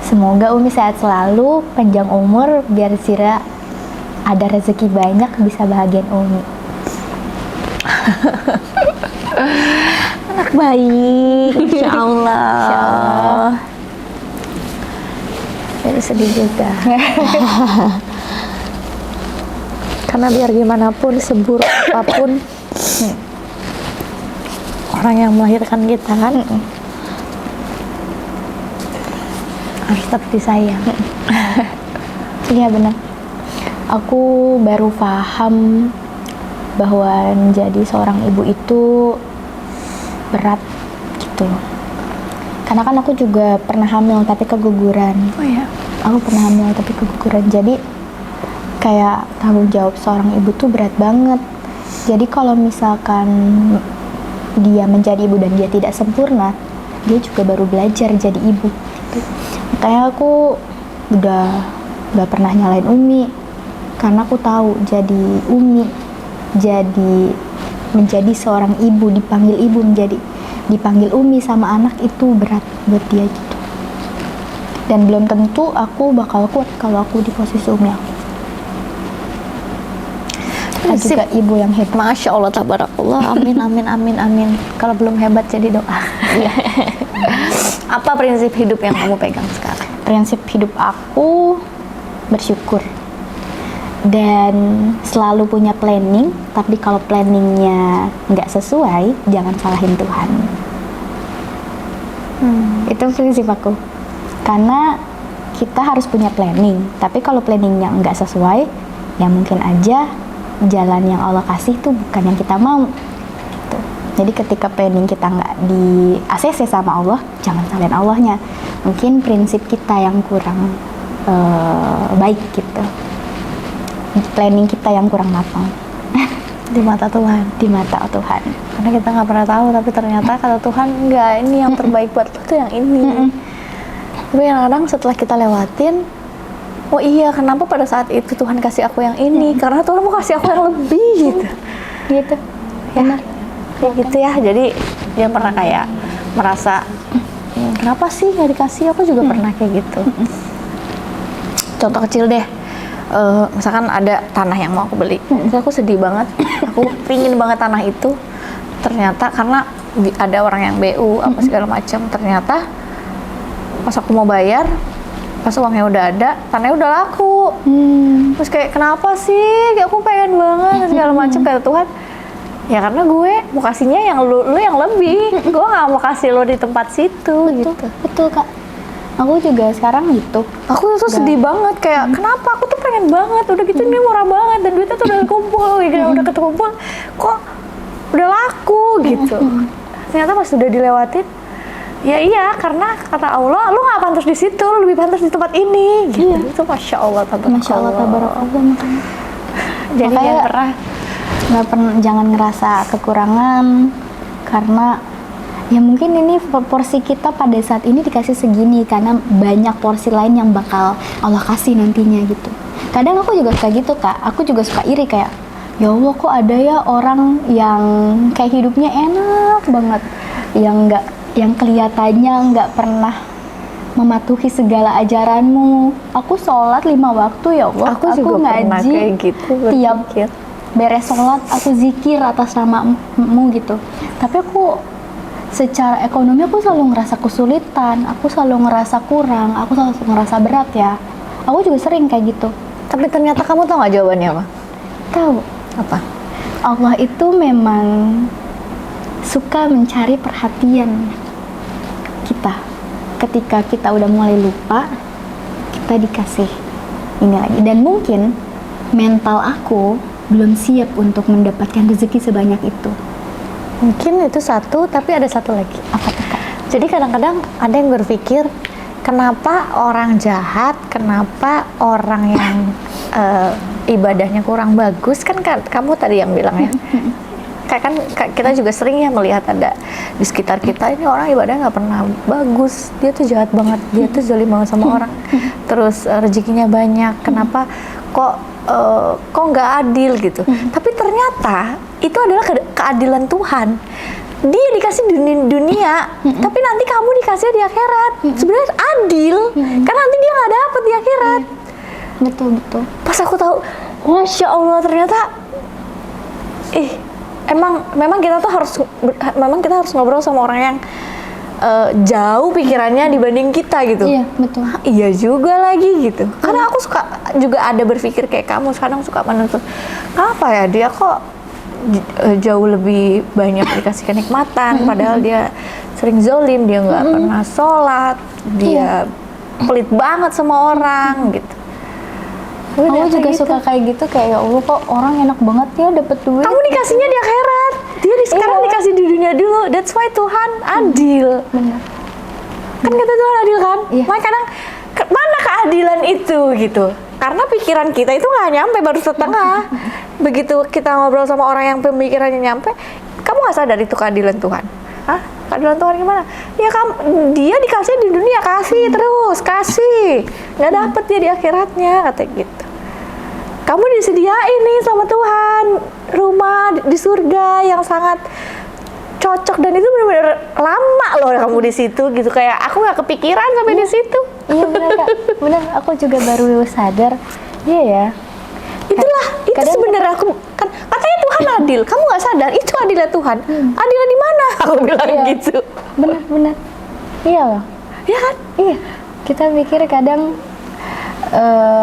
Semoga Umi sehat selalu, panjang umur, biar Zira ada rezeki banyak bisa bahagiain Umi. Anak baik, Insya Allah. Insya Allah. Jadi sedih juga. Karena biar gimana pun, seburuk apapun orang yang melahirkan kita kan harus tetap disayang. Iya benar. Aku baru paham bahwa menjadi seorang ibu itu berat gitu. Karena kan aku juga pernah hamil tapi keguguran. Oh ya. Aku pernah hamil tapi keguguran. Jadi kayak tanggung jawab seorang ibu tuh berat banget. Jadi kalau misalkan dia menjadi ibu dan dia tidak sempurna, dia juga baru belajar jadi ibu gitu. Makanya aku udah gak pernah nyalain Umi, karena aku tahu jadi Umi, jadi menjadi seorang ibu, dipanggil ibu, dipanggil Umi sama anak itu berat buat dia gitu. Dan belum tentu aku bakal kuat kalau aku di posisi Umi aku. Ada juga ibu yang hebat. Masya Allah, tabarakallah, amin, amin, amin, amin. Kalau belum hebat jadi doa. Apa prinsip hidup yang kamu pegang sekarang? Prinsip hidup aku bersyukur dan selalu punya planning. Tapi kalau planningnya nggak sesuai, jangan salahin Tuhan. Itu prinsip aku. Karena kita harus punya planning. Tapi kalau planningnya nggak sesuai, ya mungkin aja jalan yang Allah kasih tuh bukan yang kita mau gitu. Jadi ketika planning kita nggak di ACC sama Allah, jangan salahin Allahnya. Mungkin prinsip kita yang kurang baik gitu, planning kita yang kurang matang Di mata Tuhan. di mata Tuhan. Karena kita nggak pernah tahu, tapi ternyata kata Tuhan enggak, ini yang terbaik buat lo tuh yang ini. Tapi kadang-kadang setelah kita lewatin, oh iya, kenapa pada saat itu Tuhan kasih aku yang ini? Karena Tuhan mau kasih aku yang lebih gitu. Gitu. Ya, kayak gitu ya. Jadi dia pernah kayak merasa, kenapa sih nggak dikasih? Aku juga pernah kayak gitu. contoh kecil deh. Misalkan ada tanah yang mau aku beli, terus aku sedih banget, aku pingin banget tanah itu, ternyata karena ada orang yang BU apa segala macam, ternyata pas aku mau bayar, pas uangnya udah ada, tanahnya udah laku. Terus kayak kenapa sih? Kayak aku pengen banget segala macam, kata Tuhan. Ya karena gue mau kasihnya yang lu yang lebih, gue nggak mau kasih lo di tempat situ. Betul, Gitu. betul Kak. Aku juga sekarang gitu. Aku tuh sedih banget kayak kenapa aku tuh pengen banget udah gitu ini murah banget dan duitnya tuh udah kumpul gitu, udah ketumpul kok udah laku gitu. Ternyata pas udah dilewatin, ya iya karena kata Allah lu nggak pantas di situ, lu lebih pantas di tempat ini. Gitu. Itu masya Allah tabarakallah. Masya Allah tabarakallah makanya. Jadi Makanya nggak pernah jangan ngerasa kekurangan karena ya mungkin ini porsi kita pada saat ini dikasih segini karena banyak porsi lain yang bakal Allah kasih nantinya gitu. Kadang aku juga suka gitu Kak, aku juga suka iri kayak ya Allah kok ada ya orang yang kayak hidupnya enak banget, yang kelihatannya nggak pernah mematuhi segala ajaranmu. Aku sholat 5 waktu ya Allah, Aku juga pernah ngaji kayak gitu, tiap berpikir. beres sholat aku zikir atas namamu gitu. Tapi aku secara ekonomi aku selalu ngerasa kesulitan, aku selalu ngerasa kurang, aku selalu ngerasa berat ya. Aku juga sering kayak gitu. Tapi ternyata kamu tahu nggak jawabannya apa? Tahu, Apa? Allah itu memang suka mencari perhatian kita. Ketika kita udah mulai lupa, kita dikasih ini lagi. Dan mungkin mental aku belum siap untuk mendapatkan rezeki sebanyak itu. Mungkin itu satu, tapi ada satu lagi. Apa tuh Kak? Jadi kadang-kadang ada yang berpikir, kenapa orang jahat, kenapa orang yang ibadahnya kurang bagus, kan kamu tadi yang bilang ya. Kita juga sering ya melihat ada di sekitar kita, ini orang ibadahnya nggak pernah bagus, dia tuh jahat banget, dia tuh zalim banget sama orang, terus rezekinya banyak, kenapa kok nggak adil gitu. Tapi ternyata itu adalah keadilan Tuhan. Dia dikasih di dunia, tapi nanti kamu dikasih di akhirat. Sebenarnya adil, kan nanti dia nggak dapet di akhirat. Betul. Pas aku tahu, masya Allah ternyata, memang kita tuh harus ngobrol sama orang yang jauh pikirannya dibanding kita gitu. Iya, betul. Iya juga lagi gitu. Karena aku suka juga ada berpikir kayak kamu, kadang suka menuntut, kenapa ya dia kok jauh lebih banyak dikasih kenikmatan, padahal dia sering zolim, dia nggak pernah sholat, dia pelit banget sama orang gitu. Aku juga suka kayak gitu, kayak ya Allah kok orang enak banget ya dapet duit. Kamu dikasihnya di akhirat, dia sekarang dikasih di dunia dulu. That's why Tuhan adil. Benar. Kan kata Tuhan adil kan? Iya. Makanya kadang mana keadilan itu gitu? Karena pikiran kita itu nggak nyampe, baru setengah. Begitu kita ngobrol sama orang yang pemikirannya nyampe, kamu nggak sadar itu keadilan Tuhan. Hah? Keadilan Tuhan gimana? Ya dia dikasih di dunia, kasih terus, kasih. Nggak dapet dia di akhiratnya, kata gitu. Kamu disediain nih sama Tuhan rumah di surga yang sangat cocok, dan itu benar-benar lama loh kamu di situ gitu. Kayak aku nggak kepikiran sampai di situ. Iya benar Kak, benar. Aku juga baru sadar. Iya ya. Itulah, itu Kadang- sebenarnya aku kan katanya Tuhan adil. Kamu nggak sadar itu adilnya Tuhan. Adilnya di mana? Aku bilang Iya. gitu. Benar. Iya loh. Ya kan? Iya. Kita mikir kadang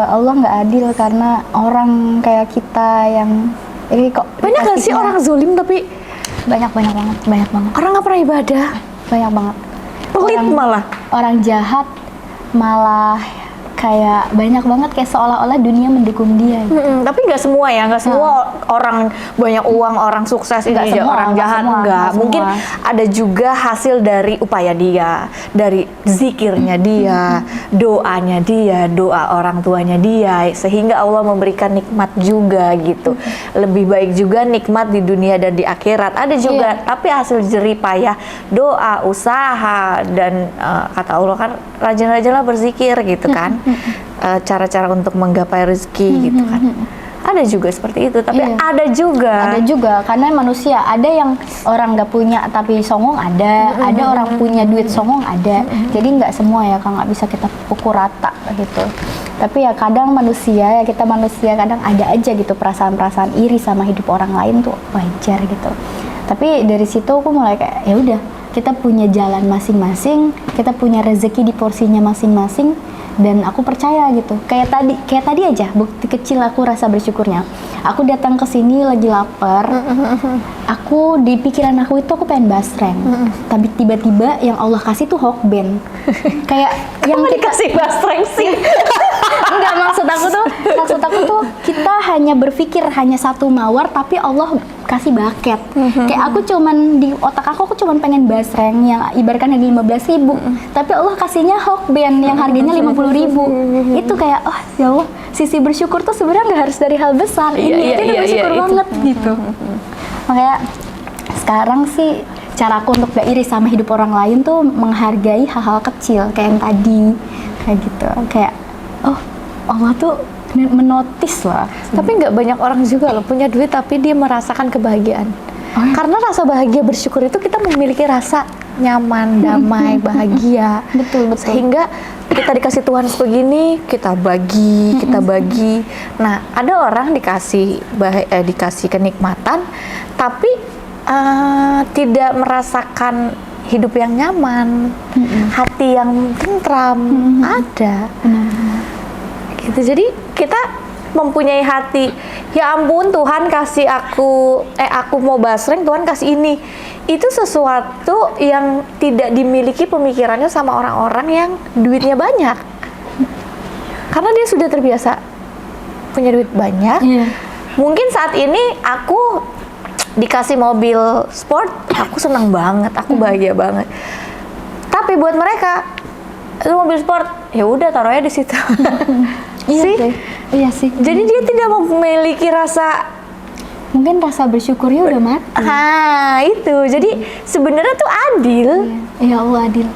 Allah nggak adil karena orang kayak kita yang ini kok Banyak nggak sih dikasihnya- orang zolim tapi banyak banget orang nggak pernah ibadah, banyak banget. pelit malah. Orang jahat malah kayak banyak banget, kayak seolah-olah dunia mendukung dia. Tapi nggak semua ya, nggak semua orang banyak uang, orang sukses ini Nggak semua, orang nggak jahat, semua, nggak. nggak Mungkin semua. ada juga hasil dari upaya dia, dari zikirnya dia, doanya dia, doa orang tuanya dia, sehingga Allah memberikan nikmat juga gitu. Lebih baik juga nikmat di dunia dan di akhirat. Ada juga, tapi hasil jerih payah doa, usaha, dan kata Allah kan rajin-rajinlah berzikir gitu kan. Cara-cara untuk menggapai rezeki gitu kan. Ada juga seperti itu, tapi Iya. ada juga. Ada juga, karena manusia ada yang orang nggak punya tapi songong ada orang punya duit songong ada. Jadi nggak semua ya, Kak, nggak bisa kita pukul rata gitu. Tapi ya kadang manusia, ya kita manusia kadang ada aja gitu perasaan-perasaan iri sama hidup orang lain tuh wajar gitu. Tapi dari situ aku mulai kayak ya udah, kita punya jalan masing-masing, kita punya rezeki di porsinya masing-masing. Dan aku percaya gitu, kayak tadi aja bukti kecil aku rasa bersyukurnya. Aku datang ke sini lagi lapar, aku di pikiran aku itu aku pengen basreng, tapi tiba-tiba yang Allah kasih tuh hokben, kayak yang Kamu kita dikasih basreng sih. enggak, maksud aku tuh kita hanya berpikir hanya satu mawar tapi Allah kasih bucket. Kayak aku cuman di otak aku cuman pengen basreng yang ibaratkan harga 15.000, tapi Allah kasihnya hokben yang harganya 50.000. Itu kayak oh ya Allah, sisi bersyukur tuh sebenarnya nggak harus dari hal besar. Ini udah bersyukur banget gitu. Makanya sekarang sih cara aku untuk gak iri sama hidup orang lain tuh menghargai hal-hal kecil kayak yang tadi kayak gitu. Kayak oh Allah tuh menotis lah. Tapi nggak banyak orang juga loh punya duit tapi dia merasakan kebahagiaan. Oh, ya? Karena rasa bahagia bersyukur itu kita memiliki rasa nyaman, damai, bahagia. Betul. Sehingga kita dikasih Tuhan sebegini, kita bagi. Nah, ada orang dikasih kenikmatan, tapi tidak merasakan hidup yang nyaman, hati yang tentram. Ada. Benar-benar. Gitu. Jadi kita mempunyai hati, ya ampun Tuhan kasih aku mau basreng, Tuhan kasih ini. Itu sesuatu yang tidak dimiliki pemikirannya sama orang-orang yang duitnya banyak. Karena dia sudah terbiasa punya duit banyak. Iya. Mungkin saat ini aku dikasih mobil sport, aku senang banget, aku bahagia banget. Tapi buat mereka itu mobil sport, ya udah taruhnya di situ. Iya sih. Jadi dia tidak memiliki rasa, Mungkin rasa bersyukurnya udah mati. itu. Jadi sebenarnya tuh adil. Ya Allah adil.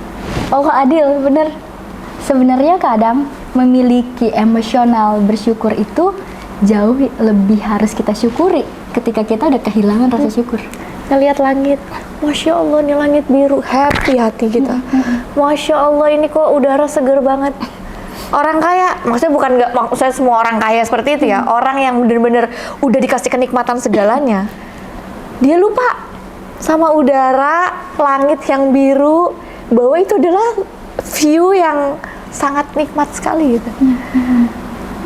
Allah adil, bener. Sebenarnya kadang memiliki emosional bersyukur itu jauh lebih harus kita syukuri ketika kita udah kehilangan rasa syukur. Ngelihat langit, Masya Allah ini langit biru, happy hati kita. Masya Allah ini kok udara seger banget. Orang kaya, maksudnya bukan nggak, maksudnya semua orang kaya seperti itu ya. Orang yang bener-bener udah dikasih kenikmatan segalanya, dia lupa sama udara, langit yang biru, bahwa itu adalah view yang sangat nikmat sekali gitu.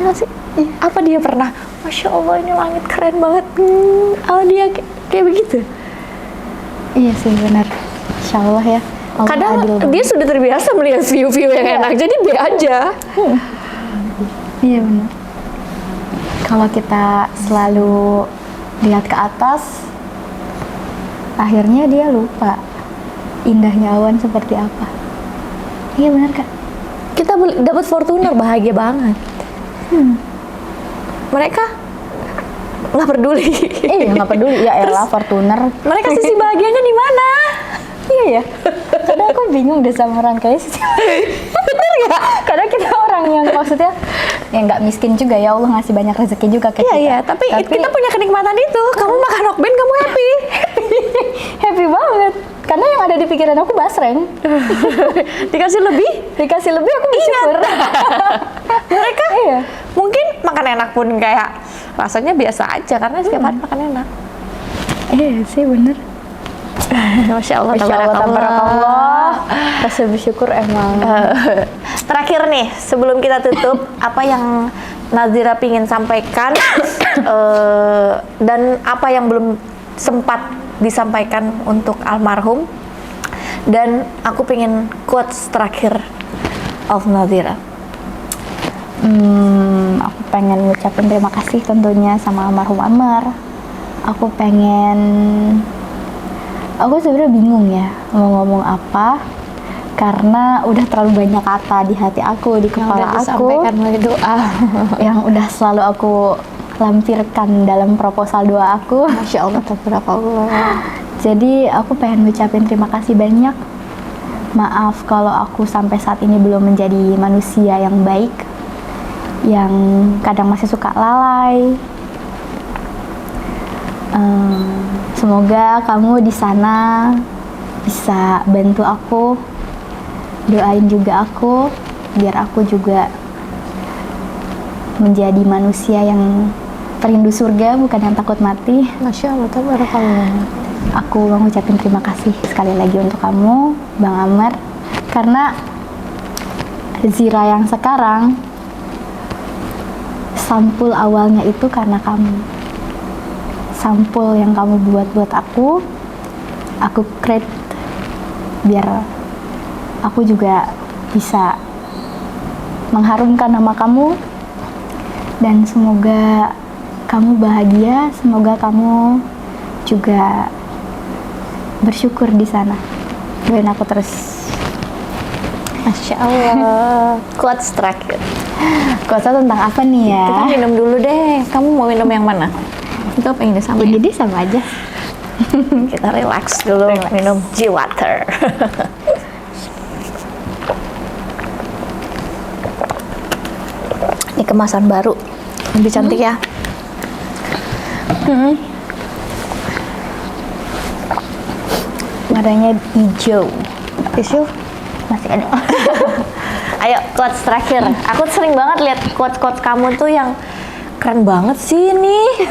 Ya nggak sih? Apa dia pernah, Masya Allah ini langit keren banget, dia kayak begitu? Iya sih benar. Insya Allah ya. Allah Kadang adil banget. dia sudah terbiasa melihat view-view yang enak, jadi be aja. Iya benar. Kalau kita selalu lihat ke atas, akhirnya dia lupa indahnya awan seperti apa. Iya benar Kak. Kita dapat Fortuner, bahagia banget. Mereka nggak peduli. Nggak peduli. Ya elah Fortuner. Mereka sisi bahagianya di mana? Iya ya. Kadang aku bingung deh sama orang kaya sih. Bener nggak? Kadang kita orang yang maksudnya ya nggak miskin juga, ya Allah ngasih banyak rezeki juga ke kita. Iya, tapi kita punya kenikmatan itu. Kamu makan hokben, kamu happy. Happy banget. Karena yang ada di pikiran aku basreng. Dikasih lebih, aku bersyukur. mereka Iya. mungkin makan enak pun kayak rasanya biasa aja karena setiap hari makan enak. Iya sih bener. Masya Allah, Masya Allah, tabarakallah. Rasa bersyukur emang. Terakhir nih, sebelum kita tutup, apa yang Nazira pingin sampaikan dan apa yang belum sempat disampaikan untuk almarhum, dan aku pingin quotes terakhir of Nazira. Aku pengen ngucapin terima kasih tentunya sama almarhum Ammar. Aku sebenarnya bingung ya mau ngomong apa, karena udah terlalu banyak kata di hati aku, di kepala aku melalui doa. yang udah selalu aku lampirkan dalam proposal doa aku. Masya Allah, tabarakallah. Jadi aku pengen ngucapin terima kasih banyak. Maaf kalau aku sampai saat ini belum menjadi manusia yang baik, yang kadang masih suka lalai, Semoga kamu di sana bisa bantu aku, doain juga aku, biar aku juga menjadi manusia yang perindu surga, bukan yang takut mati. Masya Allah, tabarakallah. Aku mau ngucapin terima kasih sekali lagi untuk kamu, Bang Amar, karena Zira yang sekarang sampul awalnya itu karena kamu. Sampul yang kamu buat aku create biar aku juga bisa mengharumkan nama kamu, dan semoga kamu bahagia, semoga kamu juga bersyukur di sana. Doain aku terus. Masya Allah. Quotes terakhir. Quotesnya tentang apa nih ya? Kita minum dulu deh. Kamu mau minum yang mana? Itu apa ini sama? Ini deh sama aja. Kita relax dulu, minum G-Water. Ini kemasan baru, lebih cantik ya. Warnanya hijau. Tisu Masih ada. Ayo, quotes terakhir. Aku sering banget lihat quotes-quotes kamu tuh yang keren banget sih nih.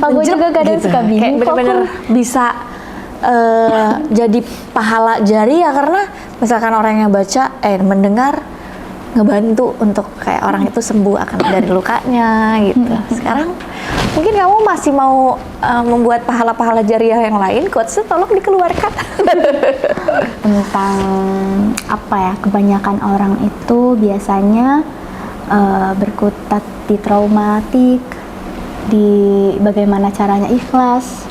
Aku juga kadang suka bingung. Kayak bener-bener bisa jadi pahala jariah, karena misalkan orang yang baca, mendengar, ngebantu untuk kayak orang itu sembuh akan dari lukanya gitu. Sekarang mungkin kamu masih mau membuat pahala-pahala jariah yang lain, quotesnya tolong dikeluarkan. Tentang apa ya, kebanyakan orang itu biasanya berkutat di traumatik, di bagaimana caranya ikhlas,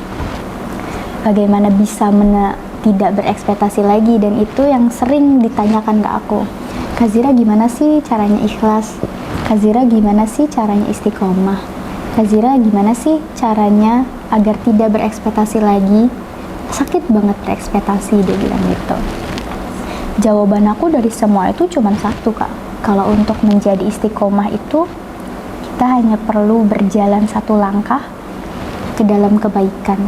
bagaimana bisa tidak berekspektasi lagi, dan itu yang sering ditanyakan ke aku. Kak Zira, gimana sih caranya ikhlas? Kak Zira, gimana sih caranya istiqomah? Kak Zira, gimana sih caranya agar tidak berekspektasi lagi? Sakit banget berekspektasi, dia bilang gitu. Jawaban aku dari semua itu cuma satu, Kak. Kalau untuk menjadi istiqomah itu, kita hanya perlu berjalan satu langkah ke dalam kebaikan.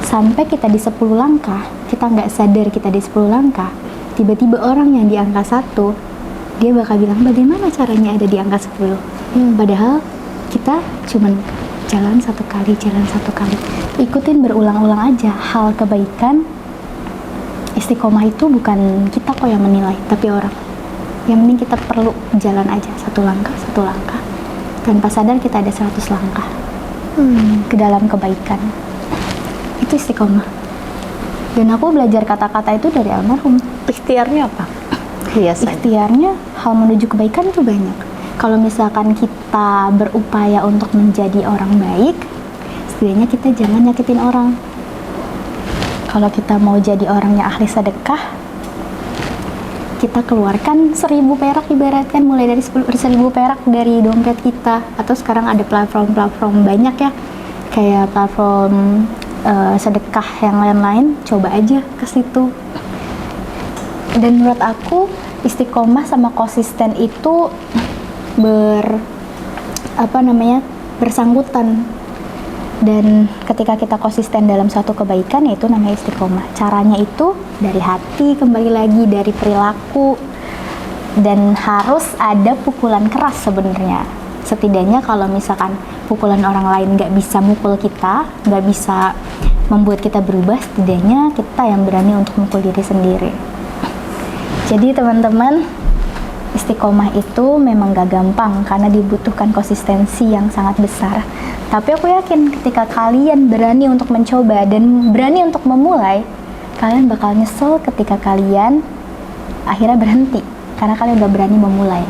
Sampai kita di 10 langkah, kita nggak sadar kita di 10 langkah, tiba-tiba orang yang di angka 1, dia bakal bilang, bagaimana caranya ada di angka 10? Padahal kita cuman jalan satu kali. Ikutin berulang-ulang aja hal kebaikan. Istiqomah itu bukan kita kok yang menilai, tapi orang. Yang penting kita perlu jalan aja satu langkah. Tanpa sadar kita ada 100 langkah ke dalam kebaikan. Itu istiqomah. Dan aku belajar kata-kata itu dari almarhum. Ikhtiarnya apa? Biasanya. Ikhtiarnya hal menuju kebaikan itu banyak. Kalau misalkan kita berupaya untuk menjadi orang baik, setidaknya kita jangan nyakitin orang. Kalau kita mau jadi orang yang ahli sedekah, kita keluarkan 1.000 perak, ibaratkan mulai dari 1.000 perak dari dompet kita. Atau sekarang ada platform-platform banyak ya, kayak platform sedekah yang lain-lain, coba aja ke situ. Dan menurut aku istiqomah sama konsisten itu bersangkutan. Dan ketika kita konsisten dalam suatu kebaikan, yaitu namanya istiqomah. Caranya itu dari hati, kembali lagi dari perilaku, dan harus ada pukulan keras sebenarnya. Setidaknya kalau misalkan pukulan orang lain nggak bisa mukul kita, nggak bisa membuat kita berubah, setidaknya kita yang berani untuk mukul diri sendiri. Jadi teman-teman, istiqomah itu memang gak gampang karena dibutuhkan konsistensi yang sangat besar. Tapi aku yakin ketika kalian berani untuk mencoba dan berani untuk memulai, kalian bakal nyesel ketika kalian akhirnya berhenti karena kalian gak berani memulai.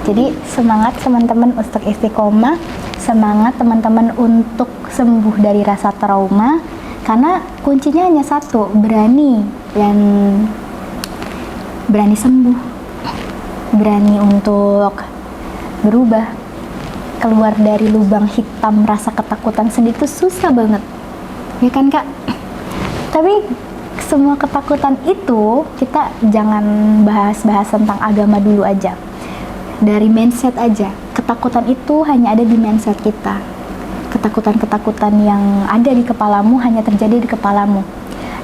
Jadi semangat teman-teman untuk istiqomah, semangat teman-teman untuk sembuh dari rasa trauma, karena kuncinya hanya satu, berani, dan berani sembuh, berani untuk berubah, keluar dari lubang hitam rasa ketakutan sendiri itu susah banget, ya kan Kak? Tapi semua ketakutan itu kita jangan bahas tentang agama dulu aja, dari mindset aja. Ketakutan itu hanya ada di mindset kita. ketakutan-ketakutan yang ada di kepalamu hanya terjadi di kepalamu.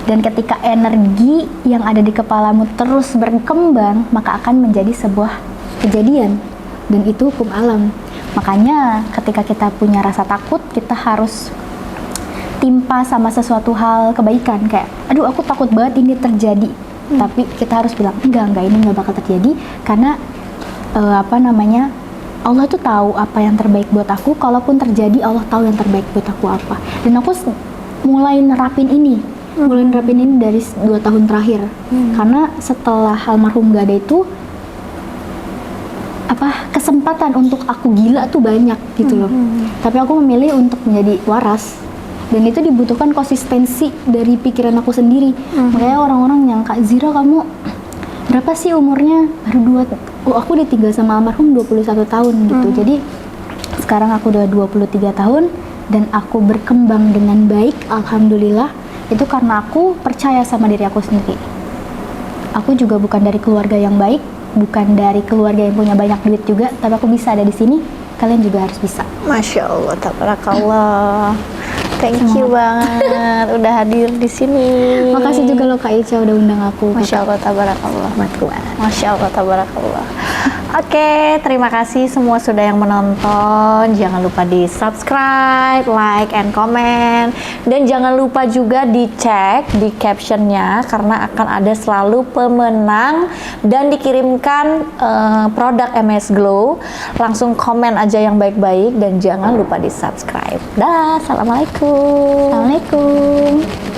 Dan ketika energi yang ada di kepalamu terus berkembang, maka akan menjadi sebuah kejadian. Dan itu hukum alam. Makanya ketika kita punya rasa takut, kita harus timpa sama sesuatu hal kebaikan. Kayak, aduh aku takut banget ini terjadi. Tapi kita harus bilang, enggak, ini nggak bakal terjadi. Karena Allah tuh tahu apa yang terbaik buat aku. Kalaupun terjadi, Allah tahu yang terbaik buat aku apa. Dan aku mulai nerapin ini dari 2 tahun terakhir. Karena setelah almarhum gak ada itu, kesempatan untuk aku gila tuh banyak gitu loh. Tapi aku memilih untuk menjadi waras. Dan itu dibutuhkan konsistensi dari pikiran aku sendiri. Makanya orang-orang yang, Kak Zira, kamu berapa sih umurnya? Baru 2. Aku ditinggal sama almarhum 21 tahun gitu. Jadi sekarang aku udah 23 tahun dan aku berkembang dengan baik, alhamdulillah. Itu karena aku percaya sama diri aku sendiri. Aku juga bukan dari keluarga yang baik, bukan dari keluarga yang punya banyak duit juga, tapi aku bisa ada di sini. Kalian juga harus bisa. Masya Allah, tabarakallah. Thank you banget udah hadir di sini. Makasih juga lo Kak Ica udah undang aku. Masya Allah, tabarakallah. Masya Allah, tabarakallah. Oke, terima kasih semua sudah yang menonton. Jangan lupa di subscribe, like, and comment. Dan jangan lupa juga dicek di captionnya karena akan ada selalu pemenang dan dikirimkan produk MS Glow. Langsung komen aja yang baik-baik dan jangan lupa di subscribe. Dah, assalamualaikum. Assalamualaikum.